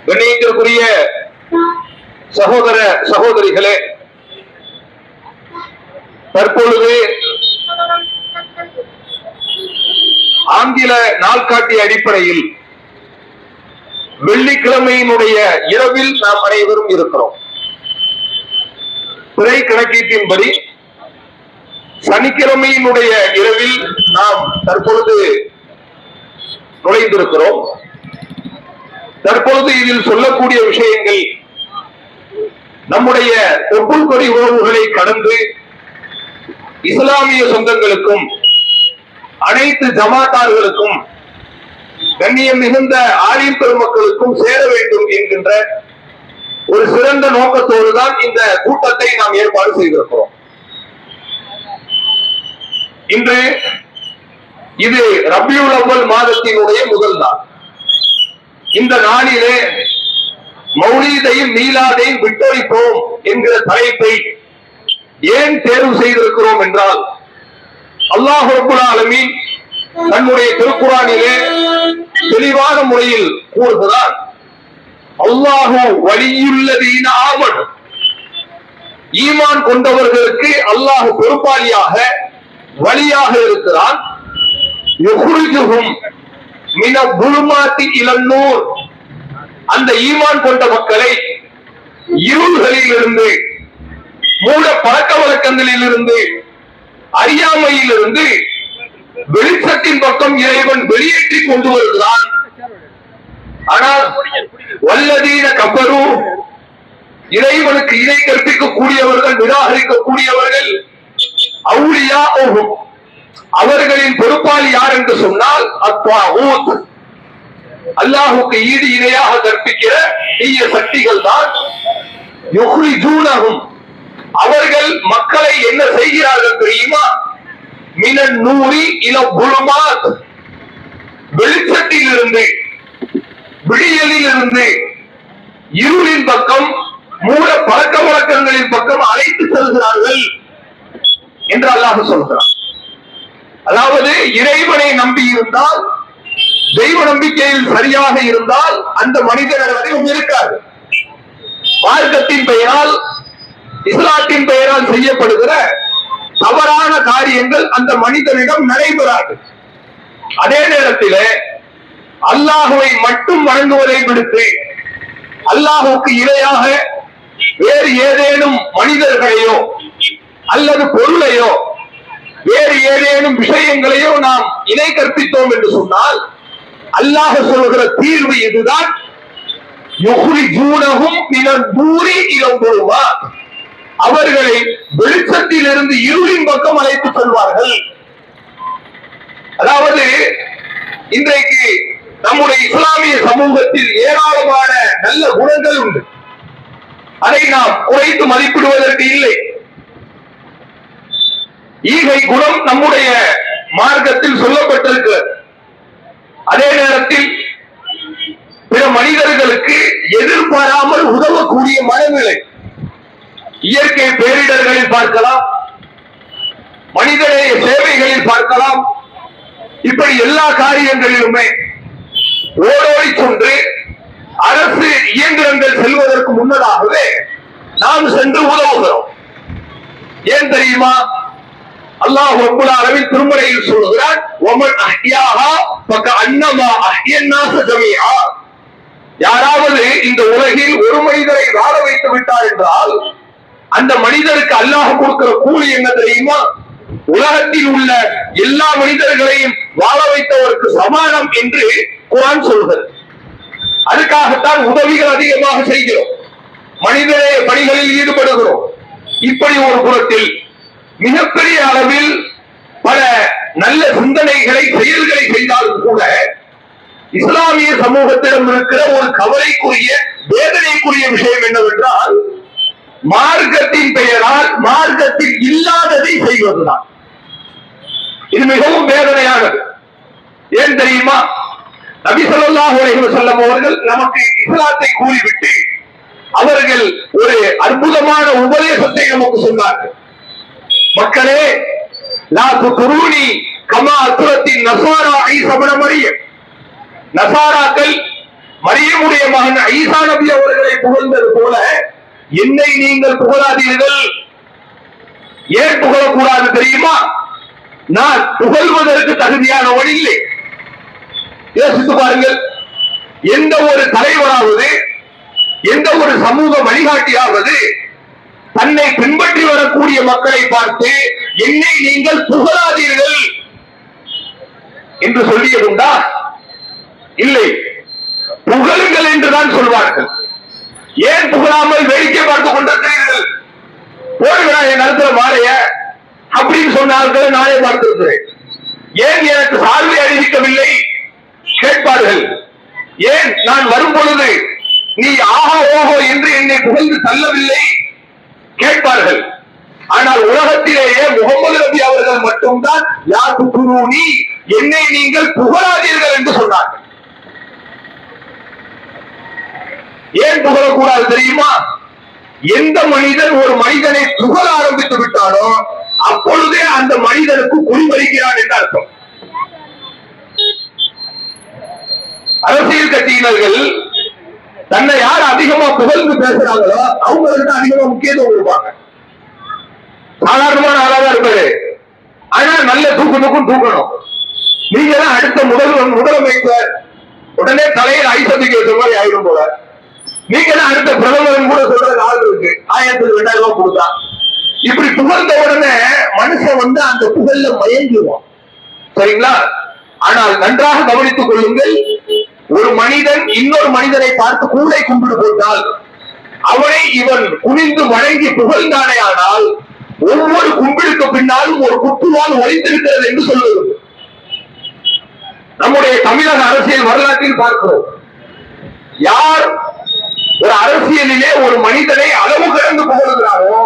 கண்ணியத்திற்குரிய சகோதர சகோதரிகளே, தற்பொழுது ஆங்கில நாள்காட்டி அடிப்படையில் வெள்ளிக்கிழமையினுடைய இரவில் நாம் அனைவரும் இருக்கிறோம். பிறை கணக்கீட்டின்படி சனிக்கிழமையினுடைய இரவில் நாம் தற்பொழுது நுழைந்திருக்கிறோம். தற்பொழுது இதில் சொல்லக்கூடிய விஷயங்கள் நம்முடைய தொப்புள் கொடி உறவுகளை கடந்து இஸ்லாமிய சொந்தங்களுக்கும் அனைத்து ஜமாத்தார்களுக்கும் கண்ணியம் மிகுந்த ஆலிம் பெருமக்களுக்கும் சேர வேண்டும் என்கின்ற ஒரு சிறந்த நோக்கத்தோடு தான் இந்த கூட்டத்தை நாம் ஏற்பாடு செய்திருக்கிறோம். இன்று இது ரபியுல் அவ்வல் மாதத்தினுடைய முதல் நாள். இந்த நாளிலே மௌலீதையும் மீலாதையும் விட்டொழிப்போம் என்கிற தலைப்பை ஏன் தேர்வு செய்திருக்கிறோம் என்றால், அல்லாஹ் ரப்பல் ஆலமீன் தன்னுடைய திருக்குர்ஆனிலே தெளிவான முறையில் கூறுகிறார், அல்லாஹு வலியுல்லதீன ஆமனு, ஈமான் கொண்டவர்களுக்கு அல்லாஹ் பொறுப்பாளியாக வலியாக இருக்கிறான். யுஹ்ரிஜுஹும் மின குலுமாத்தி இலன் நூர், அந்த ஈமான் கொண்ட மக்களை இருள்களில் இருந்து, மூட பழக்க வழக்கங்களில் இருந்து, அறியாமையில் இருந்து வெளிச்சத்தின் பக்கம் இறைவன் வெளியேற்றி கொண்டு வருகிறான். ஆனால் வல்லதீன கஃபரு, இறைவனுக்கு இணை கற்பிக்கக்கூடியவர்கள், நிராகரிக்கக்கூடியவர்கள், அவுலியா அவர்களின் பொறுப்பாளி யார் என்று சொன்னால் அத்வாகூத், அல்லாஹுக்கு ஈடு இணையாக கற்பிக்கிற தீய சக்திகள் தான். யுஹ்ரிஜூனஹும், அவர்கள் மக்களை என்ன செய்கிறார்கள் தெரியுமா? மினன் நூரி இல புலுமாத், வெளிச்சத்தில் இருந்து, விடியலில் இருந்து இருளின் பக்கம், மூட பழக்க வழக்கங்களின் பக்கம் அழைத்து செல்கிறார்கள் என்று அல்லாஹ் சொல்கிறார். அதாவது இறைவனை நம்பி இருந்தால், தெய்வ நம்பிக்கையில் சரியாக இருந்தால் அந்த மனிதனிடம் இருக்காது. மார்க்கத்தின் பெயரால், இஸ்லாத்தின் பெயரால் செய்யப்படுகிற தவறான காரியங்கள் அந்த மனிதனிடம் நடைபெறாது. அதே நேரத்தில் அல்லாஹுவை மட்டும் வணங்குவதை விடுத்து அல்லாஹுக்கு இணையாக வேறு ஏதேனும் மனிதர்களையோ அல்லது பொருளையோ வேறு ஏதேனும் விஷயங்களையோ நாம் இணை கற்பித்தோம் என்று சொன்னால் அல்லாஹ் சொல்கிற தீர்வு இதுதான். யுஹ்ரிஜூனஹும் மினன் நூரி இல புலுமாத், அவர்களை வெளிச்சத்தில் இருந்து இருளின் பக்கம் அழைத்து செல்வார்கள். அதாவது இன்றைக்கு நம்முடைய இஸ்லாமிய சமூகத்தில் ஏராளமான நல்ல குணங்கள் உண்டு. அதை நாம் குறைத்து மதிப்பிடுவதற்கு இல்லை. ஈகை குணம் நம்முடைய மார்க்கத்தில் சொல்லப்பட்டிருக்கிறது. அதே நேரத்தில் பிற மனிதர்களுக்கு எதிர்பாராமல் உதவக்கூடிய மனநிலை, இயற்கை பேரிடர்களில் பார்க்கலாம், மனிதநேய சேவைகளில் பார்க்கலாம். இப்படி எல்லா காரியங்களிலுமே ஓடோடி சென்று அரசு இயந்திரங்கள் செல்வதற்கு முன்னதாகவே நாம் சென்று உதவுகிறோம். ஏன் தெரியுமா? அல்லாஹ் ரப்பல் ஆலமீன் திருமறையில் சொல்கிறான், வமன் அஹ்யாஹா ஃபகஅன்னமா அஹ்யன்னாஸ ஜமீஆ, யாராவது இந்த உலகில் ஒரு மனிதரை வாழ வைத்து விட்டார் என்றால் அந்த மனிதருக்கு அல்லாஹ் கொடுக்கிற கூலி என்ன தெரியுமா? உலகத்தில் உள்ள எல்லா மனிதர்களையும் வாழ வைத்தவருக்கு சமானம் என்று குர்ஆன் சொல்கிறது. அதுக்காகத்தான் உதவிகள் அதிகமாக செய்கிறோம், மனிதநேய பணிகளில் ஈடுபடுகிறோம். இப்படி ஒரு புறத்தில் மிகப்பெரிய அளவில் பல நல்ல சிந்தனைகளை, செயல்களை செய்தாலும் கூட இஸ்லாமிய சமூகத்திடம் இருக்கிற ஒரு கவலைக்குரிய, வேதனைக்குரிய விஷயம் என்னவென்றால், மார்க்கத்தின் பெயரால் மார்க்கத்தில் இல்லாததை செய்வதுதான். இது மிகவும் வேதனையானது. ஏன் தெரியுமா? நபி ஸல்லல்லாஹு அலைஹி வஸல்லம் அவர்கள் நமக்கு இஸ்லாத்தை கூறிவிட்டு அவர்கள் ஒரு அற்புதமான உபதேசத்தை நமக்கு சொன்னார்கள். மக்களே, லா துத்ரூனி கமா அத்ரத்தின் நஸாரா ஈஸா இப்னு மரியம், நஸாராக்கள் மரியமுடைய மகன் ஈசா நபி அவர்களை புகழ்ந்தது போல என்னை நீங்கள் புகழாதீர்கள். ஏன் புகழக்கூடாது தெரியுமா? நான் புகழ்வதற்கு தகுதியானவன் இல்லை. யோசித்து பாருங்கள். எந்த ஒரு தலைவராவது, எந்த ஒரு சமூக வழிகாட்டியாவது தன்னை பின்பற்றி வரக்கூடிய மக்களை பார்த்து என்னை நீங்கள் புகழாதீர்கள் என்று சொல்லியதுண்டா? இல்லை. புகழுங்கள் என்றுதான் சொல்வார்கள். ஏன் புகழாமல் வேடிக்கை பார்த்து கொண்டிருக்கிறீர்கள்? போடுகிறான் என் நடத்துற மாலைய அப்படின்னு சொன்னார்கள். நானே பார்த்திருக்கிறேன். ஏன் எனக்கு சால்வை அறிவிக்கவில்லை கேட்பார்கள். ஏன் நான் வரும் பொழுது நீ ஆஹா ஓஹோ என்று என்னை புகழ்ந்து தள்ளவில்லை கேட்பார்கள். ஆனால் உலகத்திலேயே முகமது நபி அவர்கள் மட்டும்தான் யாருக்கு துருணி, என்னை நீங்கள் புகழாதீர்கள் என்று சொன்னார்கள். ஏன் புகழக்கூடாது தெரியுமா? எந்த மனிதன் ஒரு மனிதனை புகழ ஆரம்பித்து விட்டாலோ அப்பொழுதே அந்த மனிதனுக்கு குறிமறிக்கிறான் என்று அர்த்தம். அரசியல் கட்சியினர்கள் தன்னை யார் அதிகமா புகழ்ந்து பேசுறாங்களோ அவங்களுக்கு அதிகமா முக்கியத்துவம் கொடுப்பாங்க. சாதாரணமான ஆளாதான் இருப்பாரு, ஆனா நல்ல தூக்கத்துக்கும் தூக்கணும். நீங்க தான் அடுத்த முதலமைச்சர், உடனே தலையில் ஐசத்துக்கு ஏற்ற மாதிரி ஆயிடும் போல. நீங்க தான் அடுத்த பிரதமர் கூட சொல்றது ஆள் இருக்கு, 1000-2000 ரூபாய் கொடுத்தா. இப்படி புகழ்ந்த உடனே மனுஷன் அந்த புகழ்ல மயங்கிடுவான். சரிங்களா? ஆனால் நன்றாக கவனித்துக் கொள்ளுங்கள். ஒரு மனிதன் இன்னொரு மனிதனை பார்த்து கூடை கும்பிடு போட்டால் அவனை இவன் குனிந்து வணங்கி புகழ்ந்தானே, ஆனால் ஒவ்வொரு கும்பிடுக்கு பின்னாலும் ஒரு குத்துவால் ஒளிந்திருக்கிறது என்று சொல்வது நம்முடைய தமிழக அரசியல் வரலாற்றில் பார்க்கிறோம். யார் ஒரு அரசியலிலே ஒரு மனிதனை அளவு கடந்து புகழ்கிறாரோ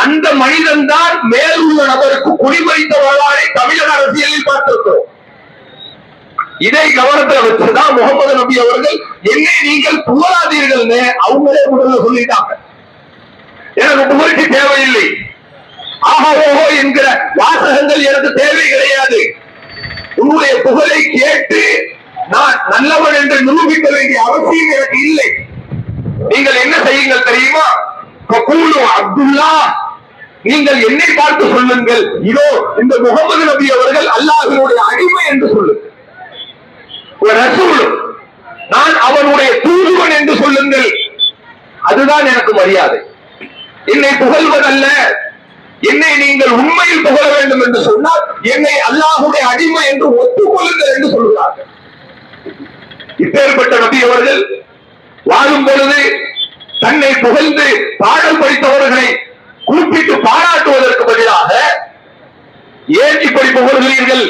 அந்த மனிதன் தான் மேலுள்ள நபருக்கு குடிமறித்த வரலாறை தமிழக அரசியலில் பார்த்திருக்கிறோம். இதை கவனத்தில் வச்சுதான் முகமது நபி அவர்கள் என்னை நீங்கள் புகழாதீர்கள் அவங்களே முதல்ல சொல்லிட்டாங்க. எனக்கு புகழ்ச்சி தேவையில்லை, ஆஹா ஓஹோ என்கிற வாசகங்கள் எனக்கு தேவை கிடையாது. உன்னுடைய புகழை கேட்டு நான் நல்லவன் என்று நிரூபிக்க வேண்டிய அவசியம் எனக்கு இல்லை. நீங்கள் என்ன செய்யுங்கள் தெரியுமா? அப்துல்லா, நீங்கள் என்னை பார்த்து சொல்லுங்கள், இதோ இந்த முகமது நபி அவர்கள் அல்லாஹ்வினுடைய அடிமை என்று சொல்லுங்கள். நான் அவனுடைய தூதுவன் என்று சொல்லுங்கள். அதுதான் எனக்கு மரியாதை. என்னை புகழ்வதல்ல. என்னை நீங்கள் உண்மையில் புகழ வேண்டும் என்று சொன்னால் என்னை அல்லாஹ்வுடைய அடிமை என்று ஒத்துக்கொள்ளுங்கள் என்று சொல்கிறார்கள். இப்பேற்பட்ட நபி அவர்கள் வாழும் பொழுது தன்னை புகழ்ந்து பாடல் படித்தவர்களை குறிப்பிட்டு பாராட்டுவதற்கு பதிலாக ஏன் இப்படி புகழ்கிறீர்கள்,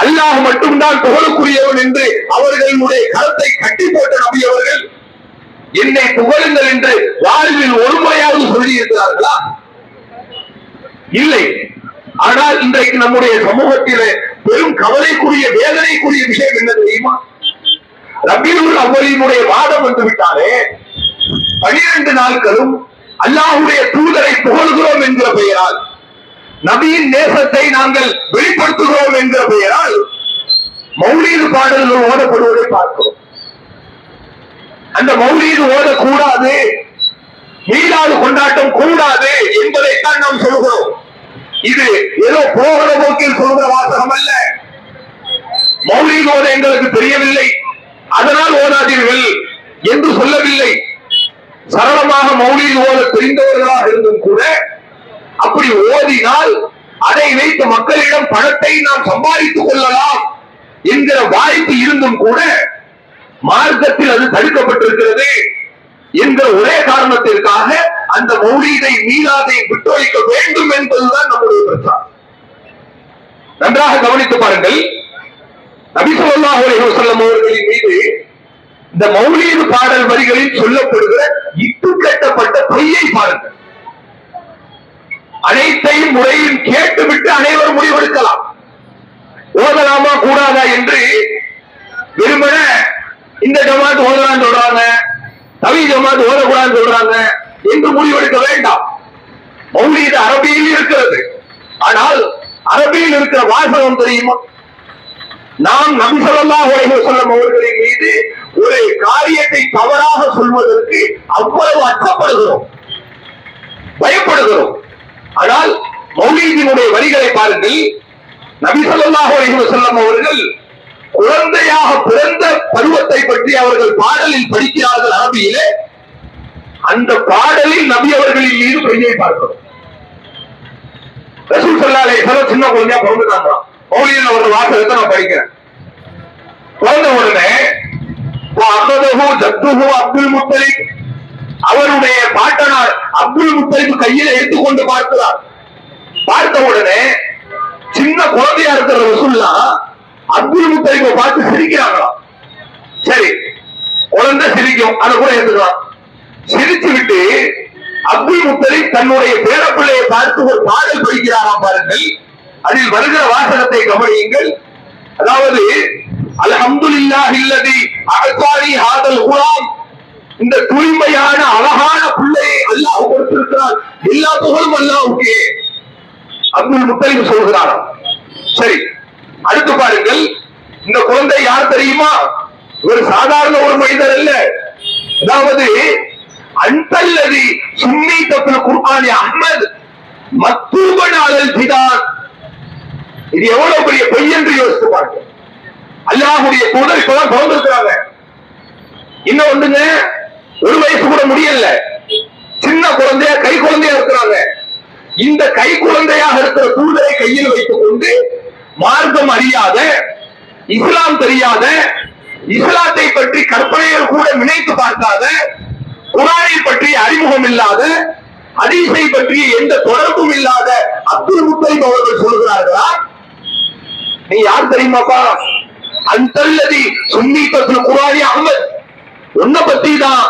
அல்லாஹ் மட்டும்தான் புகழுக்குரியவன் என்று அவர்களுடைய கருத்தை கட்டி போட்ட நபி அவர்கள் என்னை புகழுங்கள் என்று வாழ்வில் ஒரு முறையாவது சொல்லி இருக்கிறார்களா? இல்லை. ஆனால் இன்றைக்கு நம்முடைய சமூகத்திலே பெரும் கவலைக்குரிய வேதனைக்குரிய விஷயம் என்ன தெரியுமா? ரபியுல் அவ்வலினுடைய வாதம் வந்து விட்டாலே 12 நாட்களும் அல்லாஹ்வுடைய தூதரை புகழ்கிறோம் என்கிற பெயரால், நபியின் நேசத்தை நாங்கள் வெளிப்படுத்துகிறோம் என்கிற பெயரால் மௌலீது பாடல்கள் ஓதப்படுவதை பார்க்கிறோம். அந்த மௌலீது ஓதக்கூடாது, மீளாது கொண்டாட்டம் கூடாது என்பதைத்தான் நாம் சொல்கிறோம். இது ஏதோ போகிற போக்கில் சொல்கிற வாசகம் அல்ல. மௌலீது ஓத எங்களுக்கு தெரியவில்லை, அதனால் ஓதாதீர்கள் என்று சொல்லவில்லை. சரளமாக மௌலீது ஓத தெரிந்தவர்களாக இருந்தும் கூட அப்படி ஓதினால் அதை வைத்து மக்களிடம் பணத்தை நாம் சம்பாதித்துக் கொள்ளலாம் என்கிற வாய்ப்பு இருந்தும் கூட மார்க்கத்தில் அது தடுக்கப்பட்டிருக்கிறது என்கிற ஒரே காரணத்திற்காக அந்த மௌலீதை மீளாதை விட்டொழிக்க வேண்டும் என்பதுதான் நம்முடைய பிரச்சாரம். நன்றாக கவனித்து பாருங்கள். நபி ஸல்லல்லாஹு அலைஹி வஸல்லம் அவர்களின் மீது இந்த மௌலீது பாடல் வரிகளில் சொல்லப்படுகிற இட்டு கட்டப்பட்ட பொய்யை பாருங்கள். அனைத்தையும் முறையும் கேட்டுவிட்டு அனைவரும் முடிவெடுக்கலாம். ஓதலாமா கூடாதா என்று வெறுமன இந்த ஜமாத் ஓதலாம் சொல்றாங்க, தவி ஜமாத் ஓதக்கூடாது சொல்றாங்க என்று முடிவெடுக்க வேண்டாம். மௌலீது அரபியில் இருக்கிறது. ஆனால் அரபியில் இருக்கிற வாசகம் தெரியுமா? நாம் நபி ஸல்லல்லாஹு அலைஹி வஸல்லம் அவர்களின் மீது ஒரு காரியத்தை தவறாக சொல்வதற்கு அவ்வளவு அச்சப்படுகிறோம், பயப்படுகிறோம். ஆனால் மௌலீதினுடைய வரிகளை பாருங்கள். நபி ஸல்லல்லாஹு அலைஹி வஸல்லம் அவர்கள் குழந்தையாக பிறந்த பருவத்தை பற்றி அவர்கள் பாடலில் படிக்கிறார்கள் அரபியிலே. அந்த பாடலில் நபி அவர்களின் மீது பெய்யை பார்க்கிறோம். ரசூல் ஸல்லல்லாஹு அலைஹி வஸல்லம் சின்ன குழந்தையா பிறந்துட்டாங்க. மௌலீதில் ஒரு வாசகத்தை நான் படிக்கிறேன். பிறந்த உடனே அப்துல் முத்தலிப், அவருடைய பாட்டனார் அப்துல் முத்தலிப் கையில எடுத்துக்கொண்டு பார்க்கிறார். பார்த்த உடனே சின்ன குழந்தையா இருக்கிற ரசூலுல்லா அப்துல் முத்தலிப்பை பார்த்து சிரிக்கிறாங்களாம். சரி, குழந்தை சிரிக்கும், அதை கூட எடுத்துக்கலாம். சிரிச்சு விட்டு அப்துல் முத்தலிப் தன்னுடைய பேரப்பிள்ளையை பார்த்து ஒரு பாடல் படிக்கிறாராம். பாருங்கள், அதில் வருகிற வாசகத்தை கவனியுங்கள். அதாவது அல்ஹம்துலில்லாஹி அல்லதி அஅதானி ஹாதல் குலாம், இந்த தூய்மையான அழகான பிள்ளையை அல்லாஹ் கொடுத்திருக்கிறார், எல்லா புகழும் அல்லாஹ்வுக்கே. அப்துல் முத்தலிப் சொல்கிறாராம். சரி, அடுத்து பாருங்கள். இந்த குழந்தை யார் தெரியுமா? ஒரு சாதாரண ஒரு மனிதர் அல்ல. அதாவது அன்தல்லதி சுன்னீத ஃபில் குர்ஆனி அஹ்மத் மக்தூபன் அலல் ஃபிதான். இது எவ்வளவு பெரிய பொய் என்று யோசித்து பாருங்க. அல்லாஹ்வுடைய தூதர் இப்பதான் பிறந்திருக்கிறாங்க. இன்னும் ஒண்ணுங்க, ஒரு வயசு கூட முடியல, சின்ன குழந்தையா கை குழந்தையா இருக்கிறாங்க. இந்த கை குழந்தையாக இருக்கிற தூதரை கையில் வைத்துக் கொண்டு மார்க்கம் அறியாத, இஸ்லாம் தெரியாத, இஸ்லாத்தை பற்றி கற்பனைகள் கூட நினைத்து பார்க்காத, குர்ஆனை பற்றி அறிமுகம் இல்லாத, ஹதீஸை பற்றி எந்த தொடர்பும் இல்லாத அப்துல் முத்தலிப் அவர்கள் சொல்கிறார்களா, நீ யார் தெரியுமாப்பா? அன்தல்லதி சுன்னீத ஃபில் குர்ஆனி அஹ்மத், உன்னை பத்தி தான்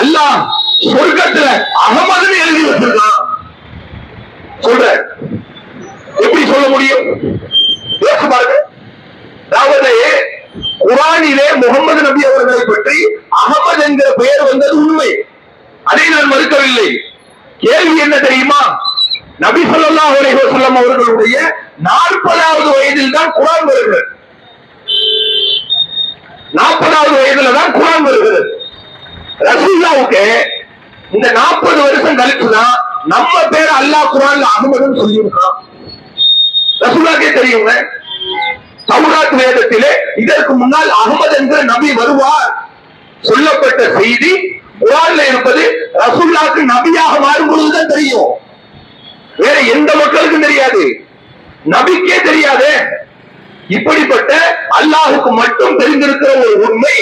அல்லாஹ் சொர்க்கத்துல அகமதுன்னு எழுதி வச்சிருக்கான் சொல்ற. எப்படி சொல்ல முடியும்? யோசிச்சு பாருங்க. அதாவது குர்ஆனிலே முகமது நபி அவர்களை பற்றி அகமது என்கிற பெயர் வந்தது உண்மை, அதை நான் மறுக்கவில்லை. கேள்வி என்ன தெரியுமா? நபி ஸல்லல்லாஹு அலைஹி வஸல்லம் அவர்களுடைய 40வது வயதில் தான் குர்ஆன் வருகிறது. 40வது வயதுல தான் குர்ஆன் வருகிறது. ரசூலுல்லாஹ்வுக்கு இந்த 40 வருஷம் கழிச்சுதான் நம்ம பேர் அல்லாஹ் குர்ஆன்ல அஹ்மதுன்னு சொல்லி இருக்கான். ரசூலுல்லாஹ்க்கே தெரியுங்க. தௌராத் வேதத்திலே இதற்கு முன்னால் அஹ்மது என்கிற நபி வருவார் சொல்லப்பட்ட செய்தி குர்ஆன்ல இருப்பது ரசூலுல்லாஹ்க்கு நபியாக மாறும் பொழுதுதான் தெரியும். வேற எந்த மக்களுக்கும் தெரியாது, நபிக்கே தெரியாது. இப்படிப்பட்ட அல்லாஹுக்கு மட்டும் தெரிந்திருக்கிற ஒரு உண்மை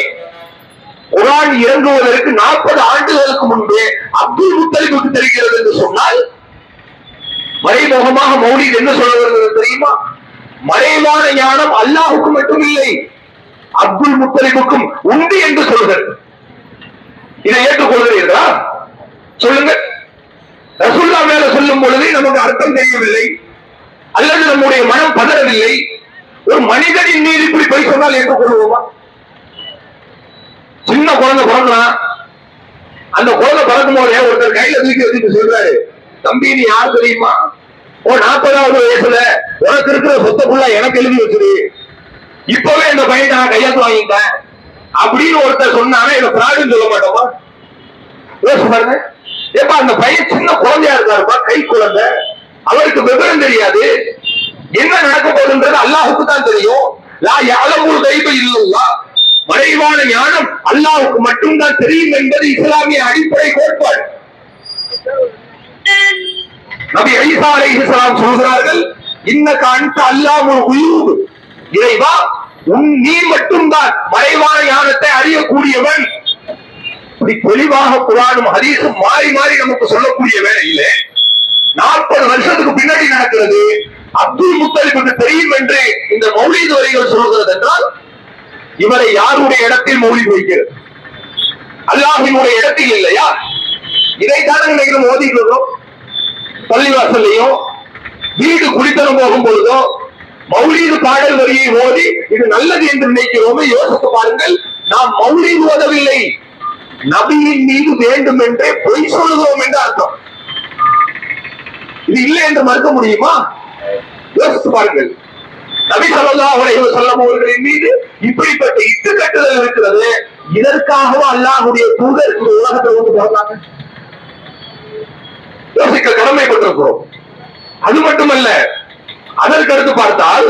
குர்ஆன் இறங்குவதற்கு 40 ஆண்டுகளுக்கு முன்பே அப்துல் முத்தலிபுக்கு தெரிகிறது என்று சொன்னால், மறைமுகமாக மௌலித் என்ன சொல்ல வருகிறது தெரியுமா? மறைவான ஞானம் அல்லாஹுக்கு மட்டும் இல்லை, அப்துல் முத்தலிபுக்கும் உண்டு என்று சொல்கிறது. இதை ஏற்றுக்கொள்கிறீர்களா? சொல்லுங்க. ரசூலுல்லாஹ் மேல சொல்லும் பொழுது நமக்கு அர்த்தம் தெரியவில்லை, அல்லது நம்முடைய மனம் பதறவில்லை. ஒரு மனிதனின் மீது இப்படி போய் சொன்னால் ஏற்றுக்கொள்வோமா? சின்ன குழந்தை பிறந்தான், அந்த குழந்தை பிறக்கும் போதே ஒருத்தர் கையில தூக்கி வச்சுட்டு சொல்றாரு, தம்பி நீ யார் தெரியுமா? 40வது வயசுல உனக்கு இருக்கிற சொத்தக்குள்ள எனக்கு எழுதி வச்சிரு, இப்பவே இந்த பையன் நான் கையெழுத்து வாங்கிட்டேன் அப்படின்னு ஒருத்தர் சொன்னாங்க. இதை பிராடுன்னு சொல்ல மாட்டோமா? யோசிச்சு பாருங்க. ஏப்பா அந்த பையன் சின்ன குழந்தையா இருக்காருப்பா, கை குழந்தை, அவருக்கு விவரம் தெரியாது, என்ன நடக்க போகுதுன்றது அல்லாஹுக்கு தான் தெரியும். லா யஅலமுல் கைப இல்லல்லாஹ், மறைவான ஞானம் அல்லாஹுக்கு மட்டும்தான் தெரியும் என்பது இஸ்லாமிய அடிப்படை கோட்பாடு. நபி ஈசா அலைஹிஸ்ஸலாம் சொல்கிறார்கள், இன்னக அன்த அல்லாஹுல் குயூப், இறைவா நீ மட்டும்தான் மறைவான ஞானத்தை அறியக்கூடியவன். இப்படி தெளிவாக குர்ஆனும் ஹதீஸும் மாறி மாறி நமக்கு சொல்லக்கூடிய வேளையிலே 40 வருஷத்துக்கு பின்னாடி நடக்கிறது அப்துல் முத்தலிபுக்கு தெரியும் என்று இந்த மௌலித் வரிகள் சொல்கிறது என்றால், இவரை யாருடைய இடத்தில் மௌலித் வைக்கிறது? அல்லாஹ்வினுடைய இடத்தில் இல்லையா? இதைத்தான் இன்னைக்கு ஓதிட்டு இருக்கோம். பள்ளிவாசல்லையும் வீடு குடித்தனம் போகும் பொழுதோ மௌலித் பாடல் வரியை ஓதி இது நல்லது என்று நினைக்கிறோமே. யோசித்து பாருங்கள், நாம் மௌலித் ஓதவில்லை, நபியின் மீது வேண்டும் என்றே பொய் சொல்கிறோம் என்று அர்த்தம். இது இல்லை என்று மறுக்க முடியுமா? யோசித்து பாருங்கள். நபி ஸல்லல்லாஹு அலைஹி வஸல்லம் அவர்களின் மீது இப்படிப்பட்ட இட்டுக்கட்டுதல் இருக்கிறது. இதற்காகவும் அல்லாஹ்வுடைய தூதர் இந்த உலகத்தில் வந்து பிறந்தாங்க. யோசிக்க கடமைப்பட்டிருக்கிறோம். அது மட்டுமல்ல, அதற்கு அடுத்து பார்த்தால்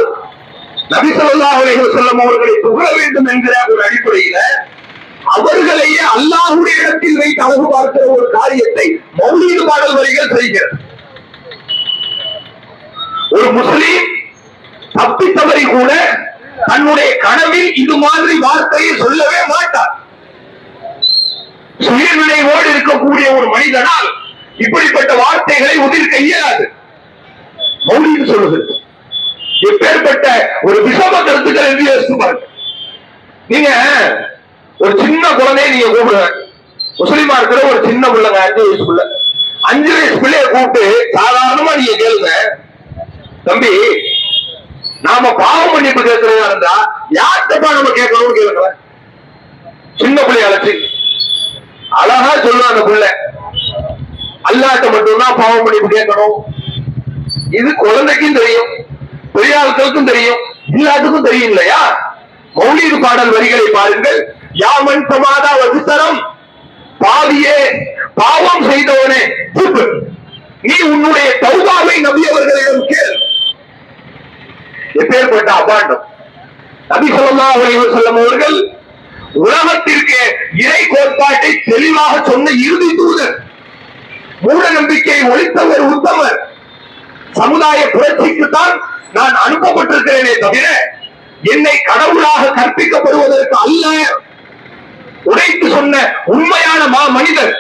நபி ஸல்லல்லாஹு அலைஹி வஸல்லம் அவர்களை புகழ வேண்டும் என்கிற ஒரு அடிப்படையில அவர்களையே அல்லாஹ்வுடைய இடத்தில் வைத்து அழகு பார்க்கிற ஒரு காரியத்தை மௌலீது பாடல் வரிகள் செய்கிறது. ஒரு முஸ்லீம் தப்பி தவறி கூட தன்னுடைய கனவில் இது மாதிரி வார்த்தையை சொல்லவே மாட்டார். சுயநினைவோடு இருக்கக்கூடிய ஒரு மனிதனால் இப்படிப்பட்ட வார்த்தைகளை உதிர்க்க இயலாது. மௌலீது சொல்லுகிறது. எப்பேற்பட்ட ஒரு விஷம கருத்துக்கள் என்று யோசித்து பாருங்க. நீங்க ஒரு சின்ன குழந்தைய நீங்க கூப்பிடுங்க, முஸ்லீமா இருக்கிற ஒரு சின்ன பிள்ளைங்க 5 வயசு பிள்ளை, 5 வயசு பிள்ளைய கூப்பிட்டு சாதாரணமா நீங்க கேளுங்க, தம்பி நாம பாவம் மன்னிப்பு கேட்கிறதா இருந்தா யார்கிட்டப்பா நம்ம கேட்கணும்னு கேளுங்க. சின்ன பிள்ளைய அழைச்சி அழகா சொல்லுவாங்க அந்த பிள்ளை, அல்லாஹ்ட்ட மட்டும்தான் பாவம் மன்னிப்பு கேட்கணும். இது குழந்தைக்கும் தெரியும், பெரிய ஆட்களுக்கும் தெரியும், எல்லாத்துக்கும் தெரியும் இல்லையா? மௌலீது பாடல் வரிகளை பாருங்கள். யாமன் சமாதா வகுத்தரம், பாவியே பாவம் செய்தவனே துப்பு, நீ உன்னுடைய தௌபாவை நபி அவர்களிடம் கேள். எப்பேற்பட்ட அபாண்டம்! நபி ஸல்லல்லாஹு அலைஹி வஸல்லம் அவர்கள் உலகத்திற்கு இறை கோட்பாட்டை தெளிவாக சொன்ன இறுதி தூதர், மூட நம்பிக்கையை ஒழித்தவர், உத்தமர். சமுதாய புரட்சிக்குத்தான் நான் அனுப்பப்பட்டிருக்கிறேனே தவிர என்னை கடவுளாக கற்பிக்கப்படுவதற்கு அல்ல. உடைத்து சொன்ன உண்மையான மனிதர்.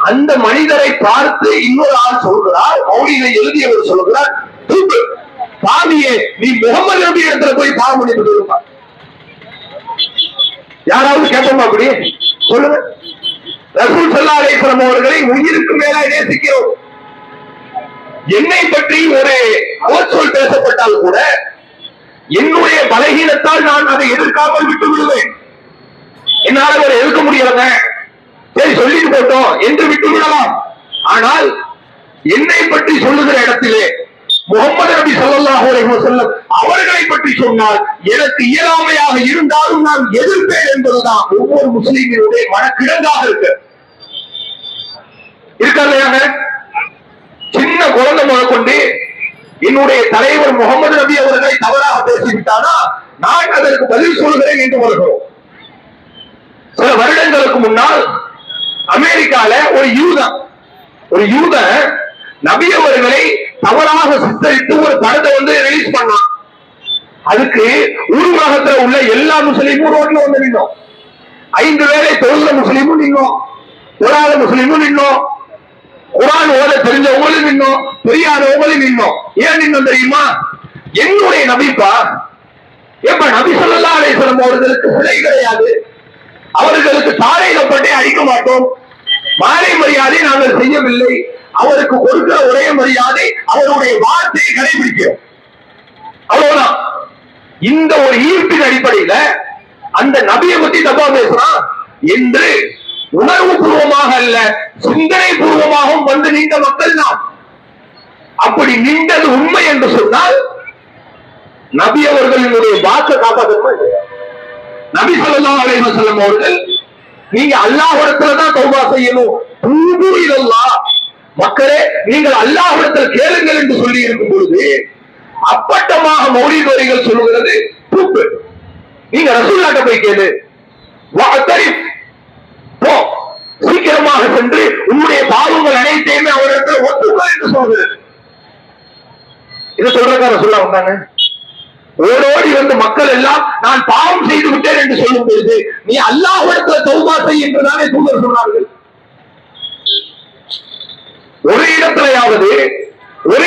அந்த மனிதரை பார்த்து இன்னொரு ஆள் சொல்கிறார், மௌலீதை எழுதியவர் சொல்கிறார், பாவியே நீ முகமது நபி இடத்துல போய் பாவம் மன்னிப்பு கேளுப்பா. யாராவது கேட்போமா? அப்படி சொல்லுங்க. ரசூல் ஸல்லல்லாஹு அலைஹி வஸல்லம் அவர்களை உயிருக்கு மேலாக நேசிக்கிறோம். என்னை பற்றி ஒரு அவச்சொல் பேசப்பட்டால் கூட என்னுடைய பலகீனத்தால் நான் அதை எதிர்க்காமல் விட்டு விடுவேன். என்னால அவரை எதிர்க்க முடியலங்க, சரி சொல்லிட்டு போட்டோம் என்று விட்டு விடலாம். ஆனால் என்னை பற்றி சொல்லுகிற இடத்திலே முகமது நபி ஸல்லல்லாஹு அலைஹி வஸல்லம் அவர்களை பற்றி சொன்னால் எனக்கு இயலாமையாக இருந்தாலும் நான் எதிர்ப்பேன் என்பதுதான் ஒவ்வொரு முஸ்லிமினுடைய மனக்கிடங்காக இருக்காங்க. சின்ன குழந்தை முதற்கொண்டு என்னுடைய தலைவர் முகமது நபி அவர்களை தவறாக பேசிவிட்டானா நான் அதற்கு பதில் சொல்கிறேன் என்று வருகிறோம். சில வருடங்களுக்கு முன்னால் அமெரிக்கால ஒரு யூதன் நபி அவர்களை தவறாக சித்தரித்து ஒரு படத்தை வந்து ரிலீஸ் பண்ணான். அதுக்கு உருவகத்துல உள்ள எல்லா முஸ்லீமும் ரோட்ல வந்து நின்னோம். 5 வேளை தொழுகிற முஸ்லீமும் நின்னோம், தொழாத முஸ்லீமும் நின்னோம், குர்ஆன் ஓத தெரிஞ்சவங்களும் நின்னோம், தெரியாதவங்களும் நின்னோம். ஏன் நின்னோம் தெரியுமா? என்னுடைய நபிப்பா. எப்ப நபி ஸல்லல்லாஹு அலைஹி வஸல்லம் அவர்களுக்கு சிலை கிடையாது, அவர்களுக்கு தாரையிடப்பட்டே அழிக்க மாட்டோம், மாலை மரியாதை நாங்கள் செய்யவில்லை, அவருக்கு கொடுக்கிற ஒரே மரியாதை அவருடைய வார்த்தையை கடைபிடிக்கிறோம், அவ்வளவுதான். இந்த ஒரு ஈர்ப்பின் அடிப்படையில அந்த நபியை பத்தி தப்பா பேசுறான் என்று உணர்வு பூர்வமாக அல்ல, சிந்தனை பூர்வமாகவும் வந்து நின்ற மக்கள் தான். அப்படி நின்றது உண்மை என்று சொன்னால் நபி அவர்களினுடைய வாக்கை காப்பாற்றணுமா? நபி ஸல்லல்லாஹு அலைஹி வஸல்லம் அவர்கள் நீங்க அல்லாஹ்விடத்துல தான் தௌபா செய்யணும், தூபு இலல்லாஹ், மக்களே நீங்கள் அல்லாஹ்விடத்தில் கேளுங்கள் என்று சொல்லி இருக்கும் பொழுது அப்பட்டமாக மௌலீது வரிகள் சொல்லுகிறது தூப்பு. நீங்க ரசூலுல்லாஹ்ட்ட போய் கேளு, வஅதரிஃப், போ சீக்கிரமாக சென்று உன்னுடைய பாவங்கள் அனைத்தையுமே அவரிடத்தில் ஒத்துக்கொள் என்று சொல்கிறது. இதை சொல்றதுக்காக ரசூலுல்லாஹ் வந்தாங்க. ஓடோடி வந்து மக்கள் எல்லாம் நான் பாவம் செய்து விட்டேன் என்று சொல்லும் பொழுது நீ அல்லாஹ்விடத்துல தௌபா செய் என்றுதானே தூதர் சொன்னார்கள். ஒரு